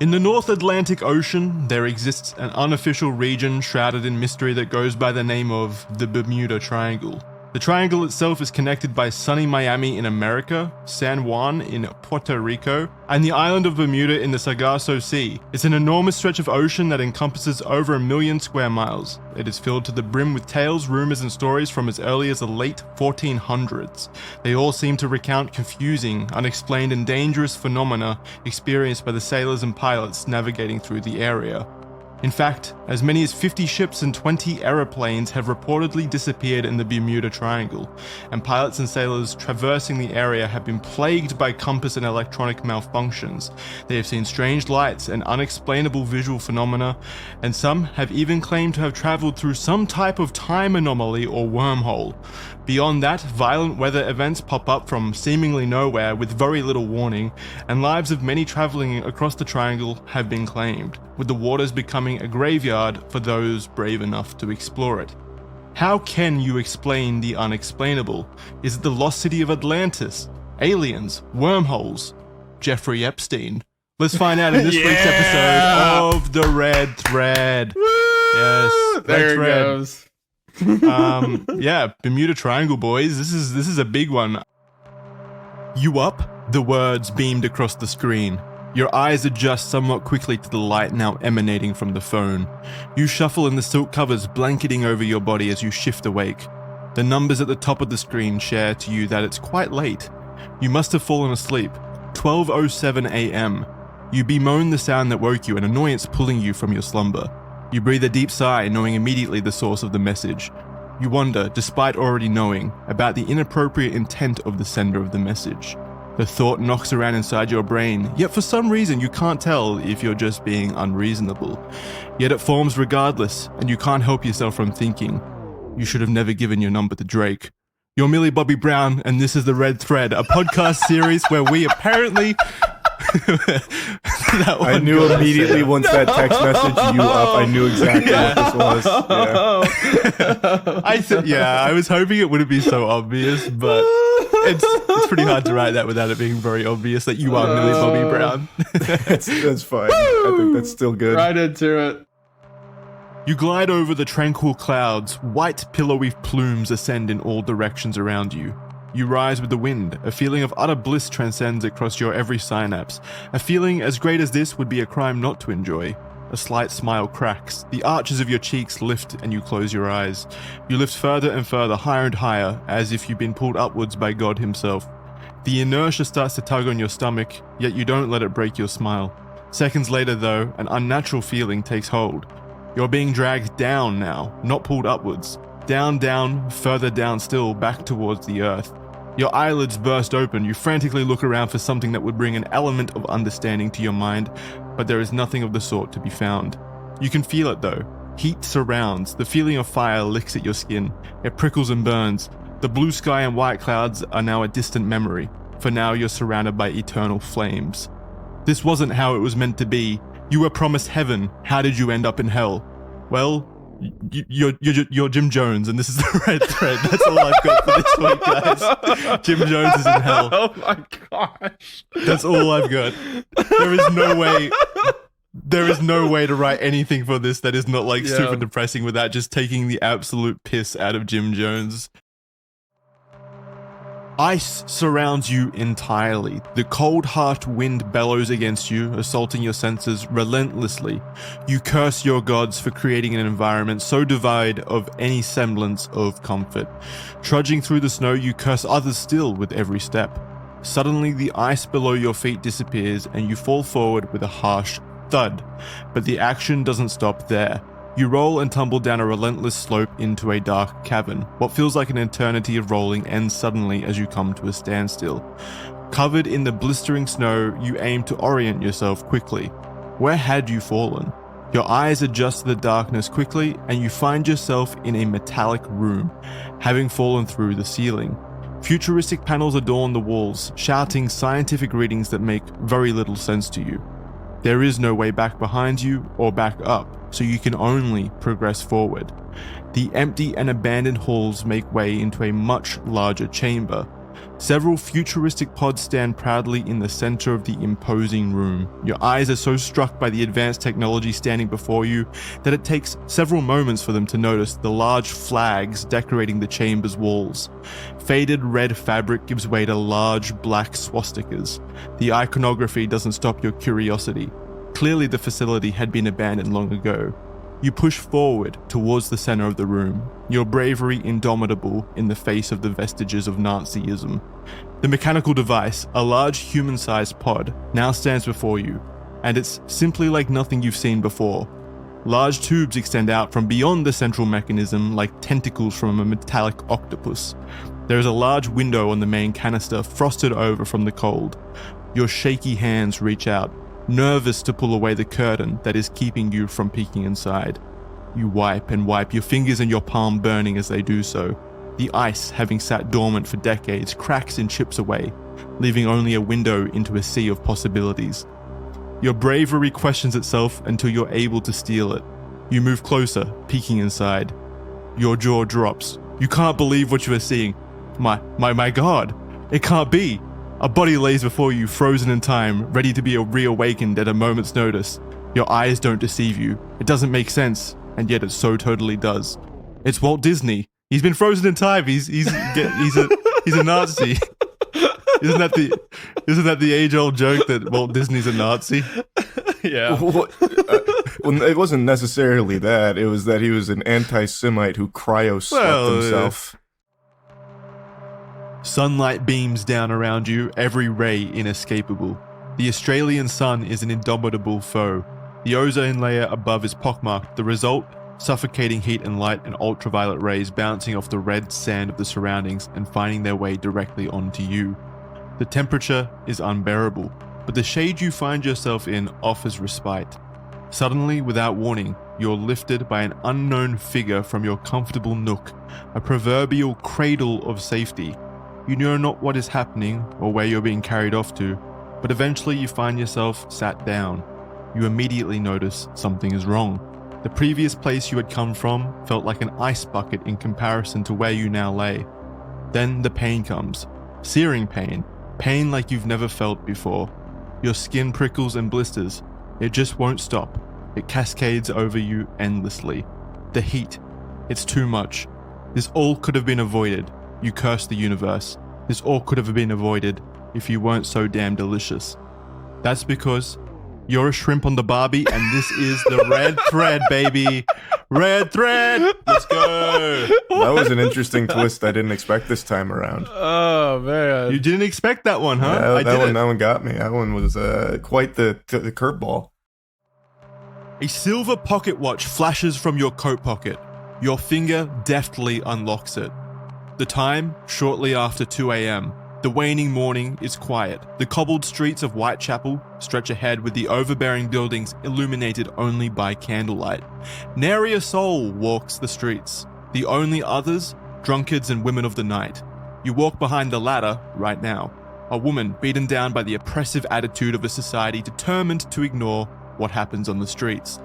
A: In the North Atlantic Ocean, there exists an unofficial region shrouded in mystery that goes by the name of the Bermuda Triangle. The triangle itself is connected by sunny Miami in America, San Juan in Puerto Rico, and the island of Bermuda in the Sargasso Sea. It's an enormous stretch of ocean that encompasses over 1 million square miles. It is filled to the brim with tales, rumors, and stories from as early as the late 1400s. They all seem to recount confusing, unexplained, and dangerous phenomena experienced by the sailors and pilots navigating through the area. In fact, as many as 50 ships and 20 aeroplanes have reportedly disappeared in the Bermuda Triangle, and pilots and sailors traversing the area have been plagued by compass and electronic malfunctions. They have seen strange lights and unexplainable visual phenomena, and some have even claimed to have traveled through some type of time anomaly or wormhole. Beyond that, violent weather events pop up from seemingly nowhere with very little warning, and lives of many traveling across the triangle have been claimed, with the waters becoming a graveyard for those brave enough to explore it. How can you explain the unexplainable? Is it the lost city of Atlantis? Aliens? Wormholes? Jeffrey Epstein? Let's find out in this week's episode of The Red Thread. Yes,
C: There it
A: Red
C: goes.
A: Yeah, Bermuda Triangle, boys. This is a big one. You up? The words beamed across the screen. Your eyes adjust somewhat quickly to the light now emanating from the phone. You shuffle in the silk covers blanketing over your body as you shift awake. The numbers at the top of the screen share to you that it's quite late. You must have fallen asleep. 12:07 a.m. You bemoan the sound that woke you, an annoyance pulling you from your slumber. You breathe a deep sigh, knowing immediately the source of the message. You wonder, despite already knowing, about the inappropriate intent of the sender of the message. The thought knocks around inside your brain, yet for some reason you can't tell if you're just being unreasonable. Yet it forms regardless, and you can't help yourself from thinking, you should have never given your number to Drake. You're Millie Bobby Brown, and this is The Red Thread, a podcast series where we apparently...
E: I knew immediately once that text message you up, I knew exactly what this was. Yeah.
A: I was hoping it wouldn't be so obvious, but it's pretty hard to write that without it being very obvious that you are Millie Bobby Brown.
E: That's fine. I think that's still good.
C: Right into it.
A: You glide over the tranquil clouds. White pillowy plumes ascend in all directions around you. You rise with the wind. A feeling of utter bliss transcends across your every synapse. A feeling as great as this would be a crime not to enjoy. A slight smile cracks. The arches of your cheeks lift and you close your eyes. You lift further and further, higher and higher, as if you've been pulled upwards by God himself. The inertia starts to tug on your stomach, yet you don't let it break your smile. Seconds later, though, an unnatural feeling takes hold. You're being dragged down now, not pulled upwards. Down, down, further down still, back towards the earth. Your eyelids burst open. You frantically look around for something that would bring an element of understanding to your mind, but there is nothing of the sort to be found. You can feel it though. Heat surrounds. The feeling of fire licks at your skin. It prickles and burns. The blue sky and white clouds are now a distant memory, for now you're surrounded by eternal flames. This wasn't how it was meant to be. You were promised heaven. How did you end up in hell? Well, you're Jim Jones, and this is The Red Thread. That's all I've got for this week, guys. Jim Jones is in hell.
C: Oh my gosh.
A: That's all I've got. There is no way to write anything for this that is not like super depressing without just taking the absolute piss out of Jim Jones. Ice surrounds you entirely. The cold, harsh wind bellows against you, assaulting your senses relentlessly. You curse your gods for creating an environment so devoid of any semblance of comfort. Trudging through the snow, you curse others still with every step. Suddenly, the ice below your feet disappears and you fall forward with a harsh thud. But the action doesn't stop there. You roll and tumble down a relentless slope into a dark cavern. What feels like an eternity of rolling ends suddenly as you come to a standstill. Covered in the blistering snow, you aim to orient yourself quickly. Where had you fallen? Your eyes adjust to the darkness quickly, and you find yourself in a metallic room, having fallen through the ceiling. Futuristic panels adorn the walls, shouting scientific readings that make very little sense to you. There is no way back behind you or back up, so you can only progress forward. The empty and abandoned halls make way into a much larger chamber. Several futuristic pods stand proudly in the center of the imposing room. Your eyes are so struck by the advanced technology standing before you that it takes several moments for them to notice the large flags decorating the chamber's walls. Faded red fabric gives way to large black swastikas. The iconography doesn't stop your curiosity. Clearly the facility had been abandoned long ago. You push forward towards the center of the room, your bravery indomitable in the face of the vestiges of Nazism. The mechanical device, a large human-sized pod, now stands before you, and it's simply like nothing you've seen before. Large tubes extend out from beyond the central mechanism like tentacles from a metallic octopus. There is a large window on the main canister, frosted over from the cold. Your shaky hands reach out, nervous to pull away the curtain that is keeping you from peeking inside. You wipe and wipe, your fingers and your palm burning as they do so. The ice, having sat dormant for decades, cracks and chips away, leaving only a window into a sea of possibilities. Your bravery questions itself until you're able to steal it. You move closer, peeking inside. Your jaw drops. You can't believe what you are seeing. My God, it can't be. A body lays before you, frozen in time, ready to be reawakened at a moment's notice. Your eyes don't deceive you. It doesn't make sense, and yet it so totally does. It's Walt Disney. He's been frozen in time. He's a Nazi. Isn't that the age-old joke that Walt Disney's a Nazi?
D: Yeah.
E: Well, it wasn't necessarily that. It was that he was an anti-Semite who cryo-slept himself.
A: Sunlight beams down around you, every ray inescapable. The Australian sun is an indomitable foe. The ozone layer above is pockmarked, the result, suffocating heat and light and ultraviolet rays bouncing off the red sand of the surroundings and finding their way directly onto you. The temperature is unbearable, but the shade you find yourself in offers respite. Suddenly, without warning, you're lifted by an unknown figure from your comfortable nook, a proverbial cradle of safety. You know not what is happening or where you're being carried off to, but eventually you find yourself sat down. You immediately notice something is wrong. The previous place you had come from felt like an ice bucket in comparison to where you now lay. Then the pain comes. Searing pain. Pain like you've never felt before. Your skin prickles and blisters. It just won't stop. It cascades over you endlessly. The heat. It's too much. This all could have been avoided. You curse the universe. This all could have been avoided if you weren't so damn delicious. That's because you're a shrimp on the Barbie, and this is the red thread, baby. Red thread. Let's go.
E: That was an interesting twist I didn't expect this time around.
D: Oh, man.
A: You didn't expect that one, huh?
E: Yeah, that one got me. That one was quite the curveball.
A: A silver pocket watch flashes from your coat pocket. Your finger deftly unlocks it. The time, shortly after 2 a.m. The waning morning is quiet. The cobbled streets of Whitechapel stretch ahead with the overbearing buildings illuminated only by candlelight. Nary a soul walks the streets. The only others, drunkards and women of the night. You walk behind the latter right now. A woman beaten down by the oppressive attitude of a society determined to ignore what happens on the streets.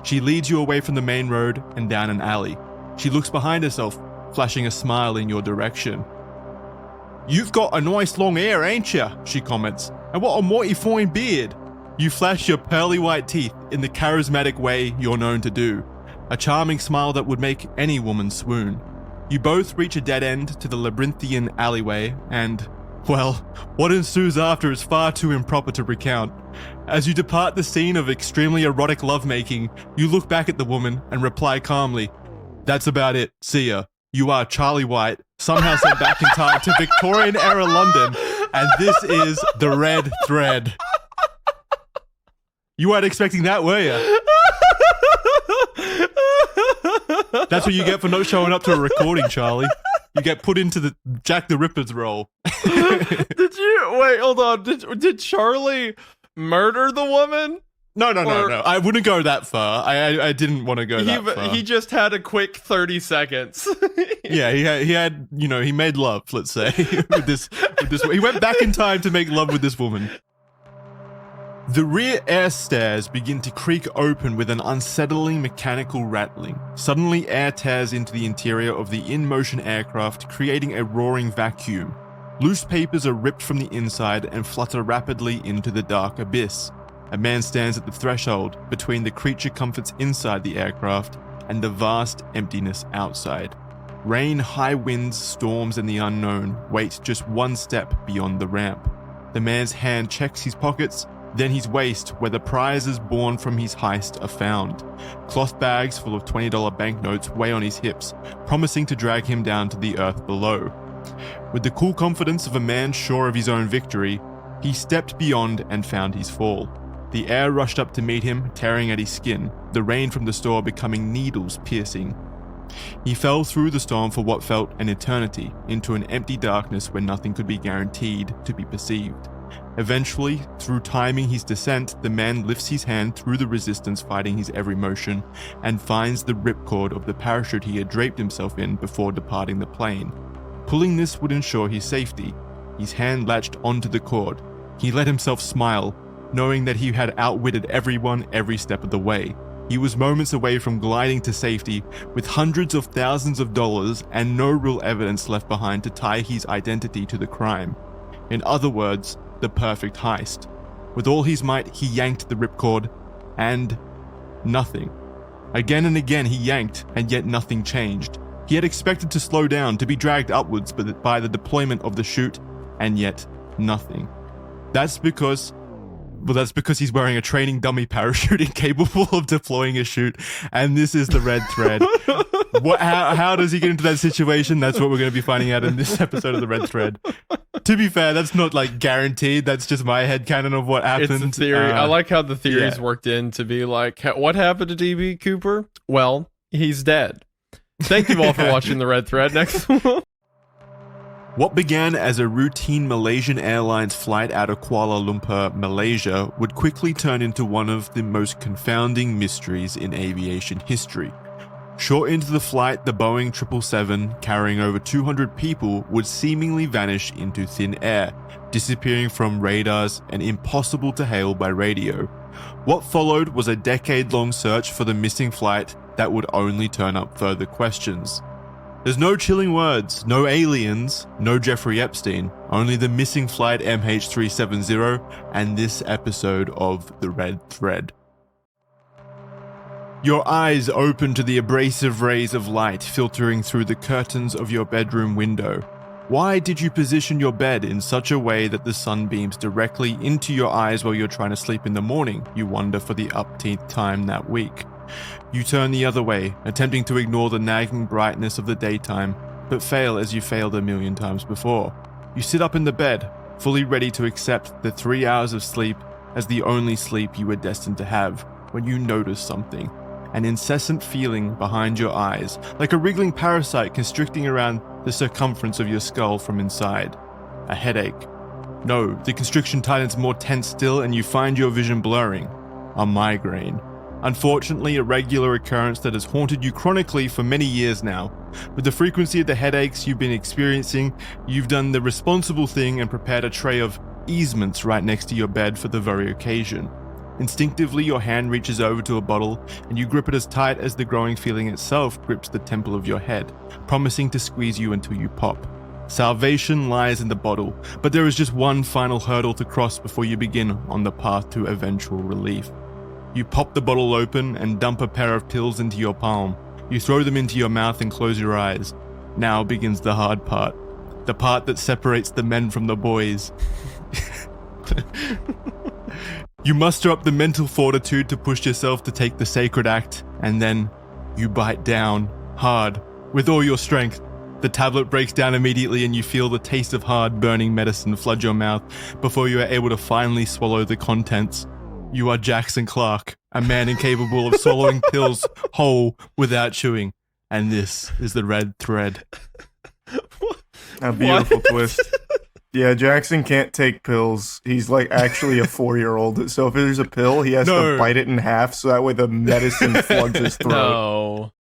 A: She leads you away from the main road and down an alley. She looks behind herself, flashing a smile in your direction. "You've got a nice long hair, ain't ya?" she comments. "And what a mighty fine beard." You flash your pearly white teeth in the charismatic way you're known to do. A charming smile that would make any woman swoon. You both reach a dead end to the labyrinthian alleyway and, well, what ensues after is far too improper to recount. As you depart the scene of extremely erotic lovemaking, you look back at the woman and reply calmly, "That's about it, see ya. You are Charlie White, somehow sent back in time to Victorian-era London, and this is the red thread." You weren't expecting that, were you? That's what you get for not showing up to a recording, Charlie. You get put into the Jack the Ripper's role.
D: Did you wait? Hold on. Did Charlie murder the woman?
A: No. I wouldn't go that far. I didn't want to go that far.
D: He just had a quick 30 seconds.
A: Yeah, he had, he made love, let's say, with this. He went back in time to make love with this woman. The rear air stairs begin to creak open with an unsettling mechanical rattling. Suddenly, air tears into the interior of the in-motion aircraft, creating a roaring vacuum. Loose papers are ripped from the inside and flutter rapidly into the dark abyss. A man stands at the threshold between the creature comforts inside the aircraft and the vast emptiness outside. Rain, high winds, storms, and the unknown wait just one step beyond the ramp. The man's hand checks his pockets, then his waist, where the prizes born from his heist are found. Cloth bags full of $20 banknotes weigh on his hips, promising to drag him down to the earth below. With the cool confidence of a man sure of his own victory, he stepped beyond and found his fall. The air rushed up to meet him, tearing at his skin, the rain from the storm becoming needles piercing. He fell through the storm for what felt an eternity, into an empty darkness where nothing could be guaranteed to be perceived. Eventually, through timing his descent, the man lifts his hand through the resistance fighting his every motion, and finds the ripcord of the parachute he had draped himself in before departing the plane. Pulling this would ensure his safety. His hand latched onto the cord. He let himself smile, knowing that he had outwitted everyone every step of the way. He was moments away from gliding to safety with hundreds of thousands of dollars and no real evidence left behind to tie his identity to the crime. In other words, the perfect heist. With all his might, he yanked the ripcord, and nothing. Again and again he yanked, and yet nothing changed. He had expected to slow down, to be dragged upwards by the deployment of the chute, and yet nothing. That's because he's wearing a training dummy parachute incapable of deploying a chute, and this is the red thread. How does he get into that situation? That's what we're going to be finding out in this episode of the Red Thread. To be fair, that's not like guaranteed. That's just my headcanon of what happened.
D: It's a theory. I like how the theories worked in to be like, what happened to DB Cooper? Well, he's dead. Thank you all for watching the Red Thread. Next one.
A: What began as a routine Malaysian Airlines flight out of Kuala Lumpur, Malaysia, would quickly turn into one of the most confounding mysteries in aviation history. Short into the flight, the Boeing 777, carrying over 200 people, would seemingly vanish into thin air, disappearing from radars and impossible to hail by radio. What followed was a decade-long search for the missing flight that would only turn up further questions. There's no chilling words, no aliens, no Jeffrey Epstein, only the missing flight MH370 and this episode of The Red Thread. Your eyes open to the abrasive rays of light filtering through the curtains of your bedroom window. Why did you position your bed in such a way that the sun beams directly into your eyes while you're trying to sleep in the morning, you wonder for the upteenth time that week? You turn the other way, attempting to ignore the nagging brightness of the daytime, but fail as you failed a million times before. You sit up in the bed, fully ready to accept the 3 hours of sleep as the only sleep you were destined to have, when you notice something. An incessant feeling behind your eyes, like a wriggling parasite constricting around the circumference of your skull from inside. A headache. No, the constriction tightens more tense still and you find your vision blurring. A migraine. Unfortunately, a regular occurrence that has haunted you chronically for many years now. With the frequency of the headaches you've been experiencing, you've done the responsible thing and prepared a tray of easements right next to your bed for the very occasion. Instinctively, your hand reaches over to a bottle and you grip it as tight as the growing feeling itself grips the temple of your head, promising to squeeze you until you pop. Salvation lies in the bottle, but there is just one final hurdle to cross before you begin on the path to eventual relief. You pop the bottle open and dump a pair of pills into your palm. You throw them into your mouth and close your eyes. Now begins the hard part. The part that separates the men from the boys. You muster up the mental fortitude to push yourself to take the sacred act, and then you bite down, hard, with all your strength. The tablet breaks down immediately and you feel the taste of hard, burning medicine flood your mouth before you are able to finally swallow the contents. You are Jackson Clark, a man incapable of swallowing pills whole without chewing. And this is the Red Thread.
E: A beautiful twist. Yeah, Jackson can't take pills. He's like actually a 4-year-old. So if there's a pill, he has to bite it in half so that way the medicine floods his throat.
D: No.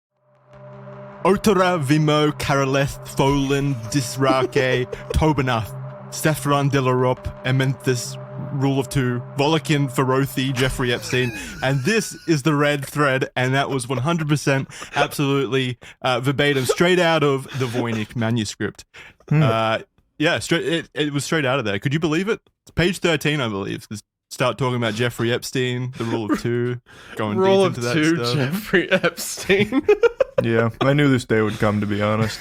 A: Otora Vimo Karaleth Folin Disrake Tobanath Stefan Delarop Ementhus Rule of Two Volikin Ferothi Jeffrey Epstein, and this is the Red Thread, and that was 100% absolutely verbatim straight out of the Voynich Manuscript. Yeah, it was straight out of there. Could you believe it? It's page 13, I believe. Start talking about Jeffrey Epstein, the Rule of Two, going
C: Rule
A: deep into
C: of
A: that
C: Two,
A: stuff.
C: Jeffrey Epstein.
E: Yeah, I knew this day would come, to be honest.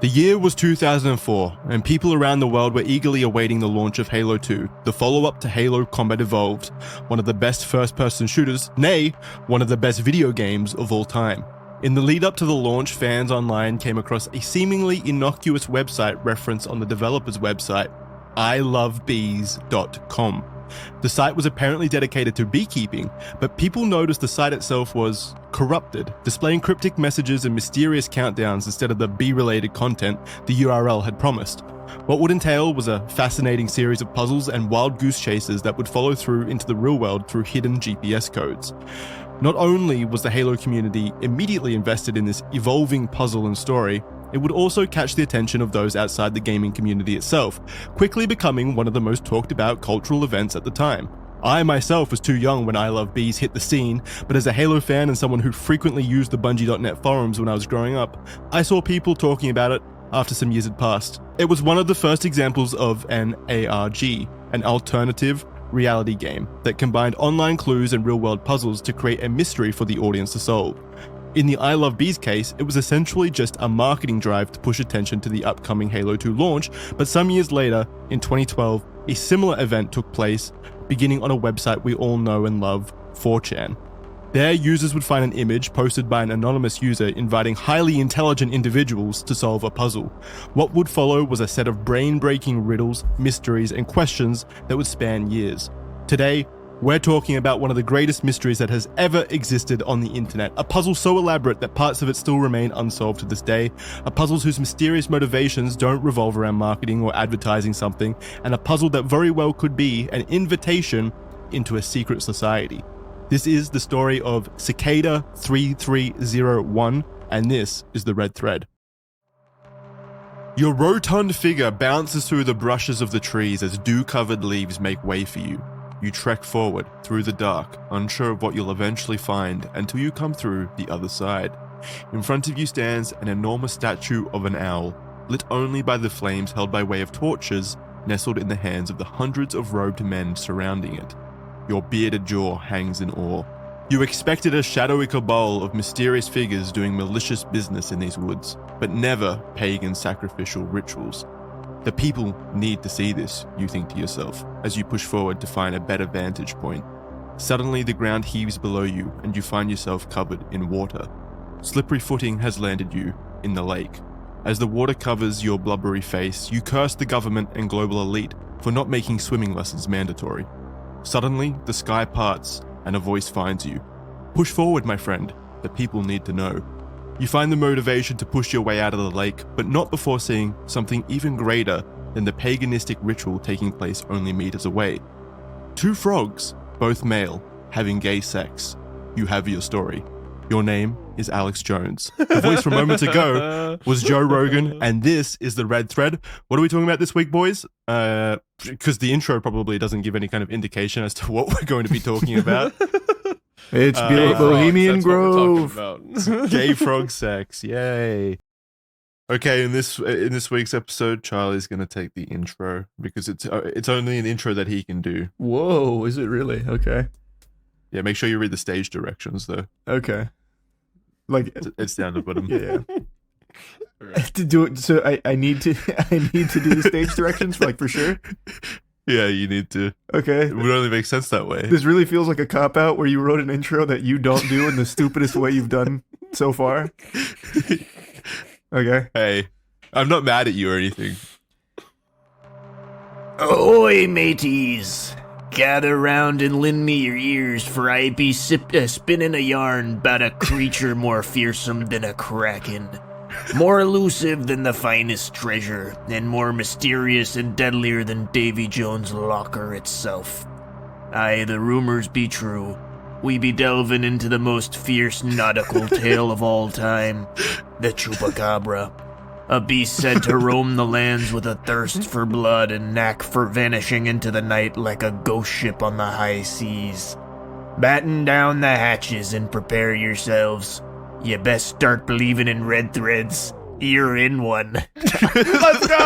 A: The year was 2004, and people around the world were eagerly awaiting the launch of Halo 2, the follow-up to Halo Combat Evolved, one of the best first-person shooters, nay, one of the best video games of all time. In the lead-up to the launch, fans online came across a seemingly innocuous website reference on the developer's website, ilovebees.com. The site was apparently dedicated to beekeeping, but people noticed the site itself was corrupted, displaying cryptic messages and mysterious countdowns instead of the bee-related content the URL had promised. What would entail was a fascinating series of puzzles and wild goose chases that would follow through into the real world through hidden GPS codes. Not only was the Halo community immediately invested in this evolving puzzle and story, it would also catch the attention of those outside the gaming community itself, quickly becoming one of the most talked about cultural events at the time. I myself was too young when I Love Bees hit the scene, but as a Halo fan and someone who frequently used the Bungie.net forums when I was growing up, I saw people talking about it after some years had passed. It was one of the first examples of an ARG, an alternative reality game that combined online clues and real-world puzzles to create a mystery for the audience to solve. In the I Love Bees case, it was essentially just a marketing drive to push attention to the upcoming Halo 2 launch, but some years later, in 2012, a similar event took place, beginning on a website we all know and love, 4chan. There, users would find an image posted by an anonymous user inviting highly intelligent individuals to solve a puzzle. What would follow was a set of brain-breaking riddles, mysteries, and questions that would span years. Today, we're talking about one of the greatest mysteries that has ever existed on the internet, a puzzle so elaborate that parts of it still remain unsolved to this day, a puzzle whose mysterious motivations don't revolve around marketing or advertising something, and a puzzle that very well could be an invitation into a secret society. This is the story of Cicada 3301, and this is the Red Thread. Your rotund figure bounces through the brushes of the trees as dew-covered leaves make way for you. You trek forward through the dark, unsure of what you'll eventually find until you come through the other side. In front of you stands an enormous statue of an owl, lit only by the flames held by way of torches nestled in the hands of the hundreds of robed men surrounding it. Your bearded jaw hangs in awe. You expected a shadowy cabal of mysterious figures doing malicious business in these woods, but never pagan sacrificial rituals. The people need to see this, you think to yourself, as you push forward to find a better vantage point. Suddenly the ground heaves below you and you find yourself covered in water. Slippery footing has landed you in the lake. As the water covers your blubbery face, you curse the government and global elite for not making swimming lessons mandatory. Suddenly, the sky parts and a voice finds you. Push forward, my friend. The people need to know. You find the motivation to push your way out of the lake, but not before seeing something even greater than the paganistic ritual taking place only meters away. Two frogs, both male, having gay sex. You have your story. Your name is Alex Jones. The voice from moments ago was Joe Rogan, and this is the Red Thread. What are we talking about this week, boys? Because the intro probably doesn't give any kind of indication as to what we're going to be talking about.
E: It's Bohemian Grove.
A: Gay frog sex, yay! Okay, in this week's episode, Charlie's going to take the intro because it's only an intro that he can do.
E: Whoa, is it really? Okay.
A: Yeah, make sure you read the stage directions though.
E: Okay. Like
A: it's down the bottom.
E: Yeah. To do it, so I need to do the stage directions for sure.
A: Yeah, you need to.
E: Okay.
A: It would only make sense that way.
E: This really feels like a cop-out where you wrote an intro that you don't do in the stupidest way you've done so far. Okay.
A: Hey, I'm not mad at you or anything.
F: Ahoy, mateys! Gather round and lend me your ears, for I be spinning a yarn about a creature more fearsome than a kraken. More elusive than the finest treasure, and more mysterious and deadlier than Davy Jones' locker itself. Aye, the rumors be true. We be delving into the most fierce nautical tale of all time, the Chupacabra. A beast said to roam the lands with a thirst for blood and knack for vanishing into the night like a ghost ship on the high seas. Batten down the hatches and prepare yourselves. You best start believing in red threads. You're in one.
C: Let's go!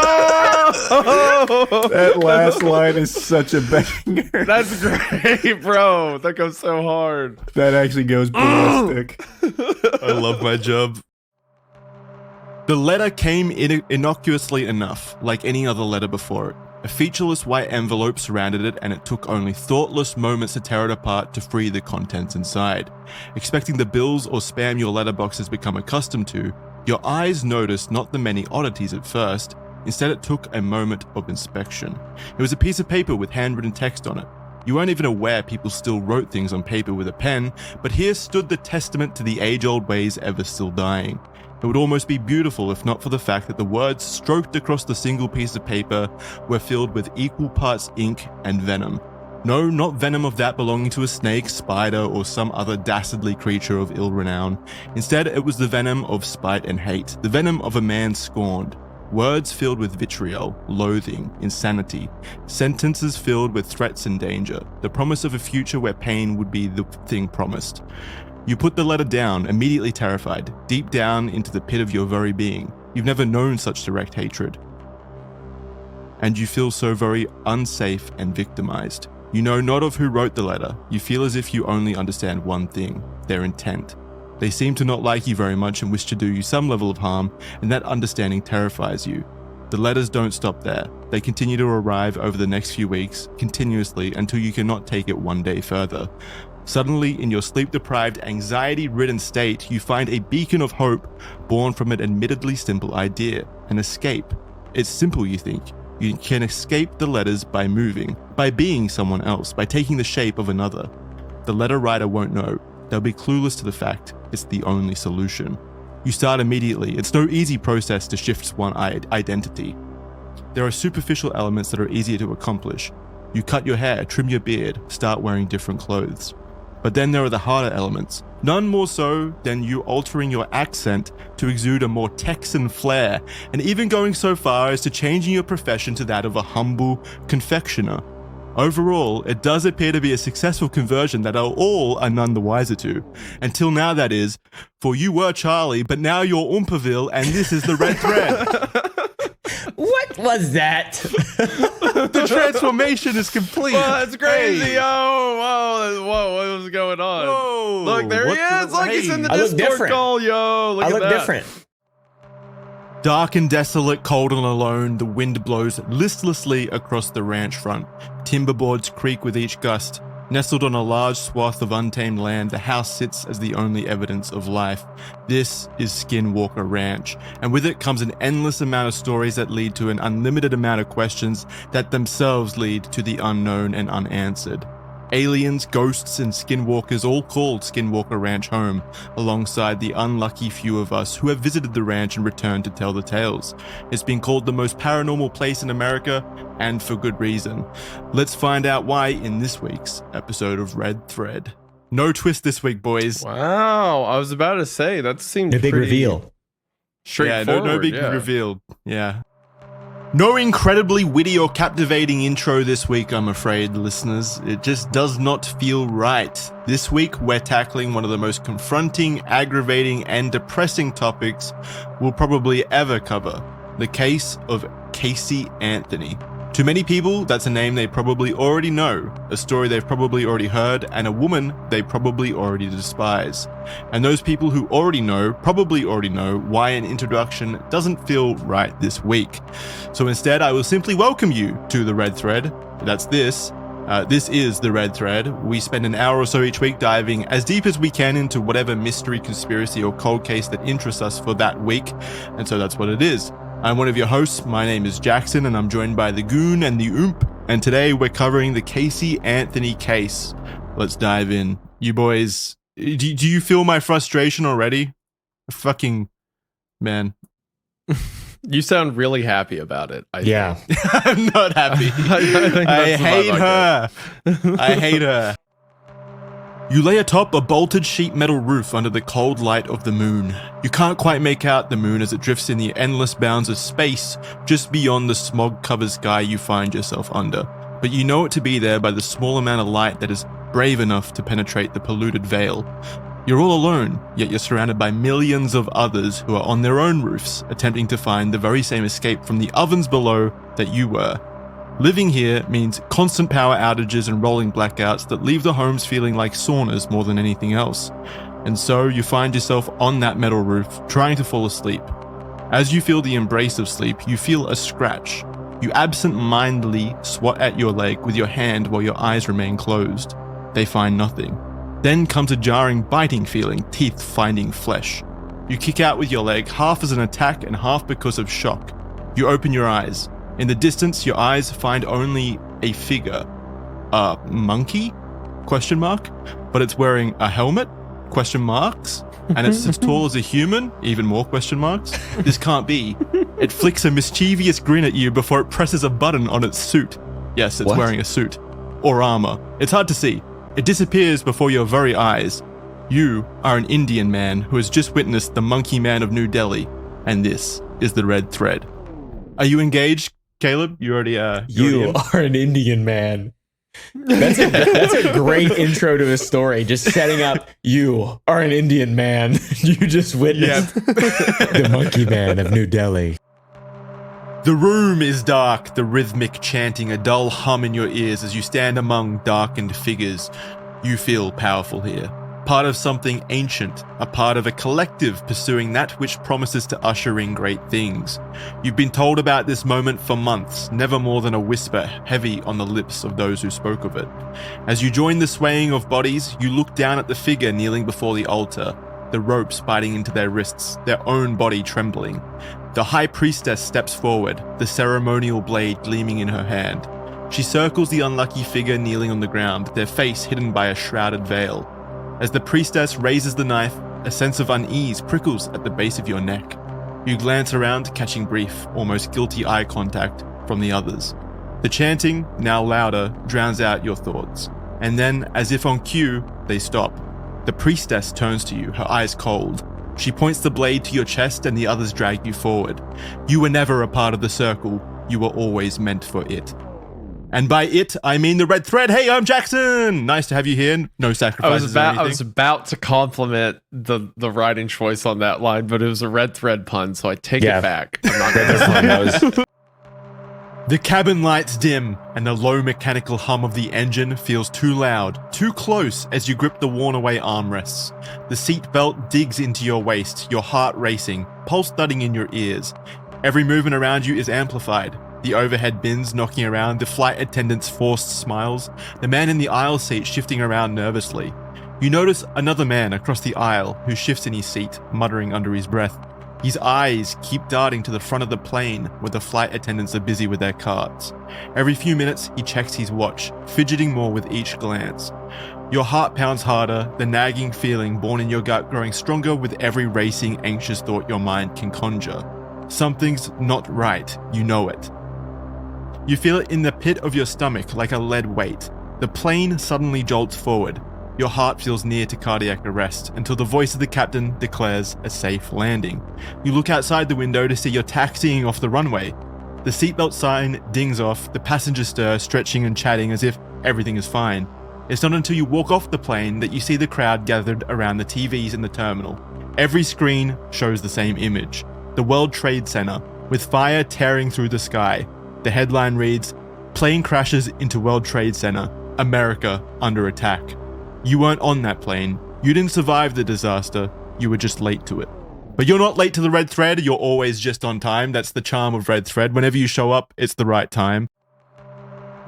E: That last line is such a banger.
C: That's great, bro. That goes so hard.
E: That actually goes ballistic.
A: I love my job. The letter came innocuously enough, like any other letter before it. A featureless white envelope surrounded it, and it took only thoughtless moments to tear it apart to free the contents inside. Expecting the bills or spam your letterbox has become accustomed to, your eyes noticed not the many oddities at first. Instead, it took a moment of inspection. It was a piece of paper with handwritten text on it. You weren't even aware people still wrote things on paper with a pen, but here stood the testament to the age-old ways ever still dying. It would almost be beautiful if not for the fact that the words stroked across the single piece of paper were filled with equal parts ink and venom. No, not venom of that belonging to a snake, spider, or some other dastardly creature of ill renown. Instead, it was the venom of spite and hate, the venom of a man scorned. Words filled with vitriol, loathing, insanity. Sentences filled with threats and danger. The promise of a future where pain would be the thing promised. You put the letter down, immediately terrified, deep down into the pit of your very being. You've never known such direct hatred. And you feel so very unsafe and victimized. You know not of who wrote the letter. You feel as if you only understand one thing, their intent. They seem to not like you very much and wish to do you some level of harm, and that understanding terrifies you. The letters don't stop there. They continue to arrive over the next few weeks, continuously, until you cannot take it one day further. Suddenly, in your sleep-deprived, anxiety-ridden state, you find a beacon of hope born from an admittedly simple idea, an escape. It's simple, you think. You can escape the letters by moving, by being someone else, by taking the shape of another. The letter writer won't know. They'll be clueless to the fact it's the only solution. You start immediately. It's no easy process to shift one identity. There are superficial elements that are easier to accomplish. You cut your hair, trim your beard, start wearing different clothes. But then there are the harder elements, none more so than you altering your accent to exude a more Texan flair, and even going so far as to changing your profession to that of a humble confectioner. Overall, it does appear to be a successful conversion that all are none the wiser to. Until now, that is, for you were Charlie, but now you're Oompaville, and this is the Red Thread.
G: What was that?
A: The transformation is complete.
C: Oh, that's crazy.
A: Hey.
C: Whoa, what was going on?
A: Whoa.
C: Look, there he
A: What
C: is.
A: the-
C: Look, he's in the
G: I look
C: Discord
G: different.
C: call, yo. Look
G: I
C: at
G: look
C: that.
G: different.
A: Dark and desolate, cold and alone, the wind blows listlessly across the ranch front. Timber boards creak with each gust. Nestled on a large swath of untamed land, the house sits as the only evidence of life. This is Skinwalker Ranch, and with it comes an endless amount of stories that lead to an unlimited amount of questions that themselves lead to the unknown and unanswered. Aliens, ghosts, and skinwalkers all called Skinwalker Ranch home, alongside the unlucky few of us who have visited the ranch and returned to tell the tales. It's been called the most paranormal place in America, and for good reason. Let's find out why in this week's episode of Red Thread. No twist this week, boys.
C: Wow, I was about to say that seemed
G: The big
C: pretty
G: reveal.
A: Yeah,
C: straightforward.
A: no big
C: yeah.
A: reveal. Yeah. No incredibly witty or captivating intro this week, I'm afraid, listeners. It just does not feel right. This week, we're tackling one of the most confronting, aggravating, and depressing topics we'll probably ever cover. The case of Casey Anthony. To many people, that's a name they probably already know, a story they've probably already heard, and a woman they probably already despise. And those people who already know probably already know why an introduction doesn't feel right this week. So instead, I will simply welcome you to the Red Thread. That's this. This is the Red Thread. We spend an hour or so each week diving as deep as we can into whatever mystery, conspiracy, or cold case that interests us for that week. And so that's what it is. I'm one of your hosts. My name is Jackson, and I'm joined by the Goon and the Oomp. And today we're covering the Casey Anthony case. Let's dive in. You boys, do you feel my frustration already? Fucking man.
C: You sound really happy about it. I
G: Yeah.
C: think.
A: I'm not happy.
C: I think
A: I
C: that's
A: hate
C: about
A: her. I hate her. You lay atop a bolted sheet metal roof under the cold light of the moon. You can't quite make out the moon as it drifts in the endless bounds of space just beyond the smog-covered sky you find yourself under. But you know it to be there by the small amount of light that is brave enough to penetrate the polluted veil. You're all alone, yet you're surrounded by millions of others who are on their own roofs, attempting to find the very same escape from the ovens below that you were. Living here means constant power outages and rolling blackouts that leave the homes feeling like saunas more than anything else. And so you find yourself on that metal roof, trying to fall asleep. As you feel the embrace of sleep, you feel a scratch. You absent-mindedly swat at your leg with your hand while your eyes remain closed. They find nothing. Then comes a jarring, biting feeling, teeth finding flesh. You kick out with your leg, half as an attack and half because of shock. You open your eyes. In the distance, your eyes find only a figure. a monkey? Question mark. But it's wearing a helmet? Question marks. And it's as tall as a human? Even more question marks. This can't be. It flicks a mischievous grin at you before it presses a button on its suit. Yes, it's wearing a suit. Or armor. It's hard to see. It disappears before your very eyes. You are an Indian man who has just witnessed the Monkey Man of New Delhi. And this is the Red Thread. Are you engaged, Caleb? You already
G: You are an Indian man. That's a great intro to a story. Just setting up, you are an Indian man. You just witnessed the Monkey Man of New Delhi.
A: The room is dark, the rhythmic chanting a dull hum in your ears as you stand among darkened figures. You feel powerful here. Part of something ancient, a part of a collective pursuing that which promises to usher in great things. You've been told about this moment for months, never more than a whisper heavy on the lips of those who spoke of it. As you join the swaying of bodies, you look down at the figure kneeling before the altar, the ropes biting into their wrists, their own body trembling. The high priestess steps forward, the ceremonial blade gleaming in her hand. She circles the unlucky figure kneeling on the ground, their face hidden by a shrouded veil. As the priestess raises the knife, a sense of unease prickles at the base of your neck. You glance around, catching brief, almost guilty eye contact from the others. The chanting, now louder, drowns out your thoughts. And then, as if on cue, they stop. The priestess turns to you, her eyes cold. She points the blade to your chest and the others drag you forward. You were never a part of the circle. You were always meant for it. And by it, I mean the Red Thread. Hey, I'm Jackson. Nice to have you here. No sacrifices or anything.
D: I was about to compliment the writing choice on that line, but it was a Red Thread pun, so I take it back. I'm not gonna
A: The cabin lights dim, and the low mechanical hum of the engine feels too loud, too close as you grip the worn-away armrests. The seatbelt digs into your waist, your heart racing, pulse thudding in your ears. Every movement around you is amplified. The overhead bins knocking around, the flight attendant's forced smiles, the man in the aisle seat shifting around nervously. You notice another man across the aisle who shifts in his seat, muttering under his breath. His eyes keep darting to the front of the plane where the flight attendants are busy with their cards. Every few minutes, he checks his watch, fidgeting more with each glance. Your heart pounds harder, the nagging feeling born in your gut growing stronger with every racing, anxious thought your mind can conjure. Something's not right, you know it. You feel it in the pit of your stomach like a lead weight. The plane suddenly jolts forward. Your heart feels near to cardiac arrest until the voice of the captain declares a safe landing. You look outside the window to see you're taxiing off the runway. The seatbelt sign dings off, the passengers stir, stretching and chatting as if everything is fine. It's not until you walk off the plane that you see the crowd gathered around the TVs in the terminal. Every screen shows the same image. The World Trade Center, with fire tearing through the sky. The headline reads, "Plane crashes into World Trade Center, America under attack." You weren't on that plane. You didn't survive the disaster. You were just late to it. But you're not late to the Red Thread. You're always just on time. That's the charm of Red Thread. Whenever you show up, it's the right time.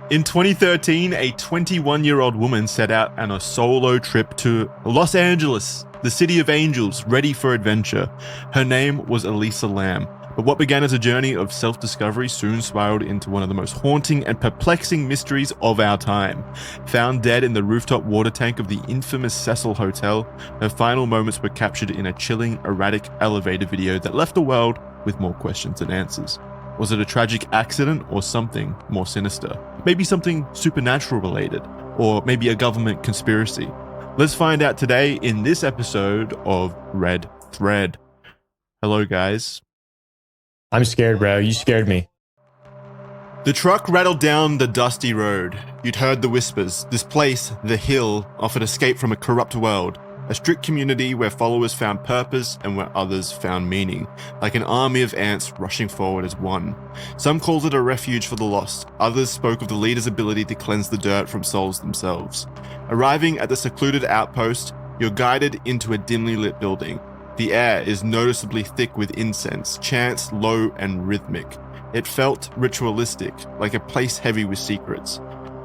A: In 2013, a 21-year-old woman set out on a solo trip to Los Angeles, the city of angels, ready for adventure. Her name was Elisa Lam. But what began as a journey of self-discovery soon spiraled into one of the most haunting and perplexing mysteries of our time. Found dead in the rooftop water tank of the infamous Cecil Hotel, her final moments were captured in a chilling, erratic elevator video that left the world with more questions than answers. Was it a tragic accident or something more sinister? Maybe something supernatural related, or maybe a government conspiracy? Let's find out today in this episode of Red Thread. Hello, guys.
G: I'm scared, bro. You scared me.
A: The truck rattled down the dusty road. You'd heard the whispers. This place, the Hill, offered escape from a corrupt world. A strict community where followers found purpose and where others found meaning. Like an army of ants rushing forward as one. Some called it a refuge for the lost. Others spoke of the leader's ability to cleanse the dirt from souls themselves. Arriving at the secluded outpost, you're guided into a dimly lit building. The air is noticeably thick with incense, chants low and rhythmic. It felt ritualistic, like a place heavy with secrets.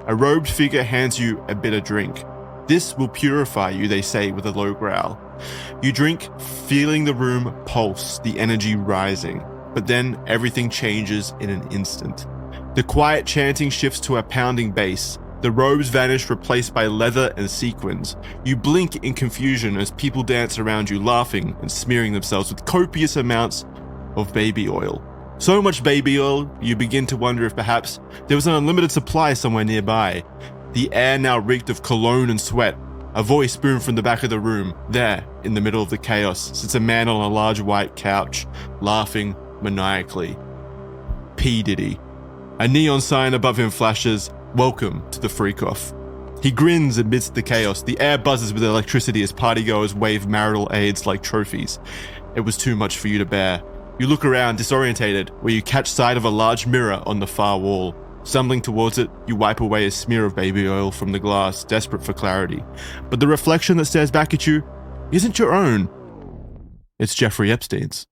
A: A robed figure hands you a bitter drink. This will purify you, they say with a low growl. You drink, feeling the room pulse, the energy rising. But then everything changes in an instant. The quiet chanting shifts to a pounding bass. The The robes vanish, replaced by leather and sequins. You blink in confusion as people dance around you, laughing and smearing themselves with copious amounts of baby oil. So much baby oil, you begin to wonder if perhaps there was an unlimited supply somewhere nearby. The air now reeked of cologne and sweat. A voice boomed from the back of the room. There, in the middle of the chaos, sits a man on a large white couch, laughing maniacally. P. Diddy. A neon sign above him flashes, "Welcome to the Freak-Off." He grins amidst the chaos. The air buzzes with electricity as partygoers wave marital aids like trophies. It was too much for you to bear. You look around, disorientated, where you catch sight of a large mirror on the far wall. Stumbling towards it, you wipe away a smear of baby oil from the glass, desperate for clarity. But the reflection that stares back at you isn't your own. It's Jeffrey Epstein's.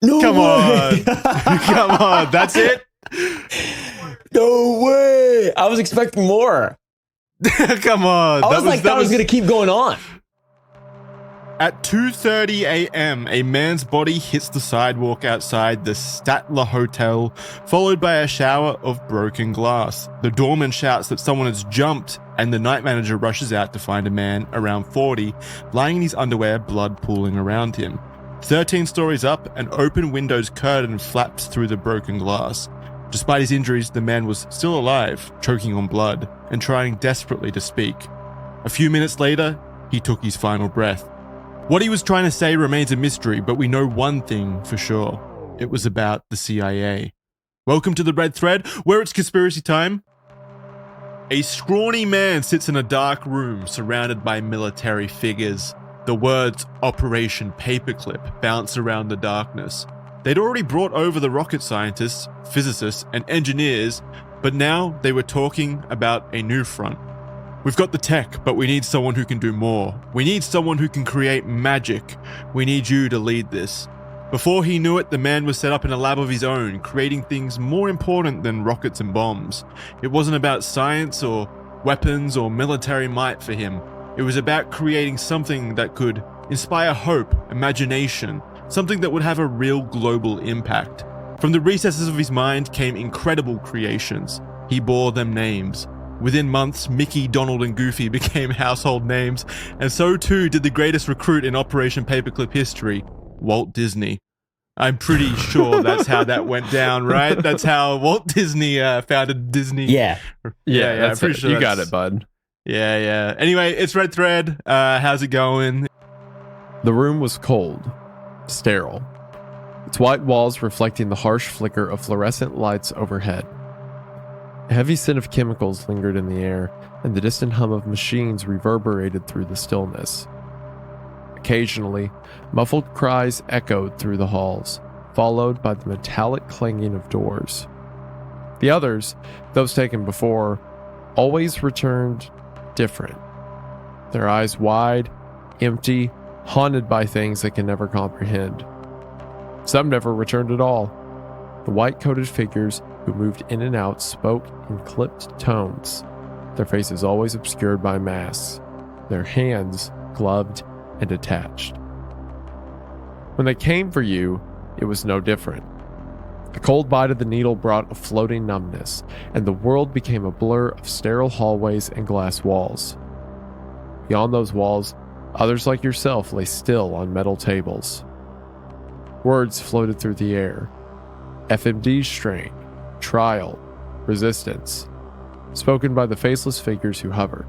G: No
A: Come
G: way.
A: on. Come on. That's it?
G: No way. I was expecting more.
A: Come on.
G: I was like, that was going to keep going on.
A: At 2:30 a.m., a man's body hits the sidewalk outside the Statler Hotel, followed by a shower of broken glass. The doorman shouts that someone has jumped, and the night manager rushes out to find a man around 40, lying in his underwear, blood pooling around him. 13 stories up, an open window's curtain flaps through the broken glass. Despite his injuries, the man was still alive, choking on blood, and trying desperately to speak. A few minutes later, he took his final breath. What he was trying to say remains a mystery, but we know one thing for sure. It was about the CIA. Welcome to the Red Thread, where it's conspiracy time. A scrawny man sits in a dark room surrounded by military figures. The words Operation Paperclip bounce around the darkness. They'd already brought over the rocket scientists, physicists, and engineers, but now they were talking about a new front. We've got the tech, but we need someone who can do more. We need someone who can create magic. We need you to lead this. Before he knew it, the man was set up in a lab of his own, creating things more important than rockets and bombs. It wasn't about science or weapons or military might for him. It was about creating something that could inspire hope, imagination, something that would have a real global impact. From the recesses of his mind came incredible creations. He bore them names. Within months, Mickey, Donald, and Goofy became household names, and so too did the greatest recruit in Operation Paperclip history, Walt Disney. I'm pretty sure that's how that went down, right? That's how Walt Disney founded Disney.
G: Yeah.
D: Yeah,
A: I'm pretty sure
D: you got
A: that's-
D: it, bud.
A: Yeah. Anyway, it's Red Thread. How's it going?
D: The room was cold, sterile, its white walls reflecting the harsh flicker of fluorescent lights overhead. A heavy scent of chemicals lingered in the air, and the distant hum of machines reverberated through the stillness. Occasionally, muffled cries echoed through the halls, followed by the metallic clanging of doors. The others, those taken before, always returned different. Their eyes wide, empty, haunted by things they can never comprehend. Some never returned at all. The white-coated figures who moved in and out spoke in clipped tones, their faces always obscured by masks, their hands gloved and attached. When they came for you, it was no different. The cold bite of the needle brought a floating numbness, and the world became a blur of sterile hallways and glass walls. Beyond those walls, others like yourself lay still on metal tables. Words floated through the air. FMD strain, trial, resistance, spoken by the faceless figures who hovered.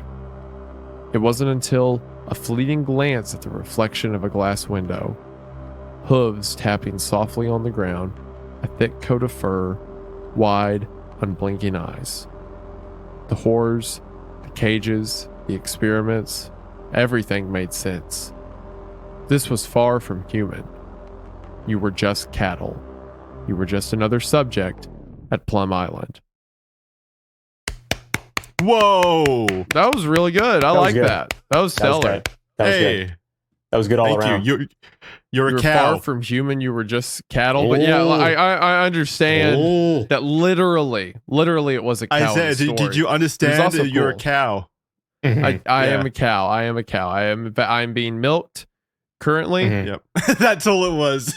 D: It wasn't until a fleeting glance at the reflection of a glass window, hooves tapping softly on the ground, a thick coat of fur, wide, unblinking eyes. The horrors, the cages, the experiments, everything made sense. This was far from human. You were just cattle. You were just another subject at Plum Island.
A: Whoa!
D: That was really good. I
G: was
D: like
G: good.
D: that. That was
G: That was
D: stellar.
G: good. That was
A: Hey,
G: good. That was good all
A: thank
G: around.
A: you. You're
D: You
A: a
D: were
A: cow.
D: far from human. You were just cattle. But yeah,
G: Oh.
D: I understand
G: Oh.
D: that literally it was a cow.
A: I
D: in the
A: said,
D: story.
A: did you understand
D: also
A: that you're a
D: cool.
A: cow?
G: Mhm.
D: I
A: Yeah.
D: am a cow. I am a cow. I'm being milked currently.
G: Mhm.
A: Yep. That's all it was.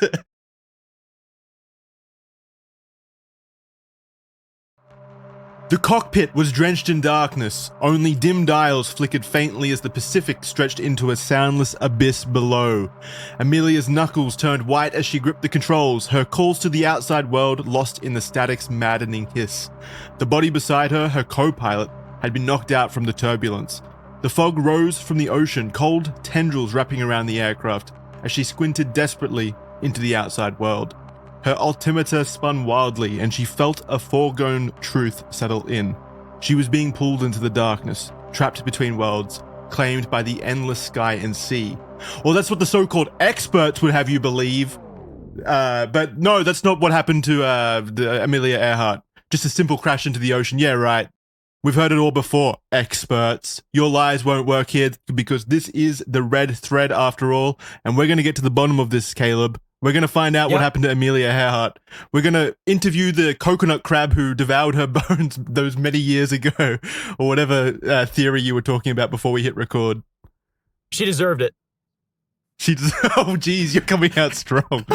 A: The cockpit was drenched in darkness. Only dim dials flickered faintly as the Pacific stretched into a soundless abyss below. Amelia's knuckles turned white as she gripped the controls, her calls to the outside world lost in the static's maddening hiss. The body beside her, her co-pilot, had been knocked out from the turbulence. The fog rose from the ocean, cold tendrils wrapping around the aircraft, as she squinted desperately into the outside world. Her altimeter spun wildly, and she felt a foregone truth settle in. She was being pulled into the darkness, trapped between worlds, claimed by the endless sky and sea. Well, that's what the so-called experts would have you believe. But no, that's not what happened to Amelia Earhart. Just a simple crash into the ocean. Yeah, right. We've heard it all before, experts. Your lies won't work here because this is the red thread after all, and we're going to get to the bottom of this, Caleb. We're going to find out what happened to Amelia Earhart. We're going to interview the coconut crab who devoured her bones those many years ago, or whatever theory you were talking about before we hit record.
H: She deserved it.
A: Oh, geez, you're coming out strong.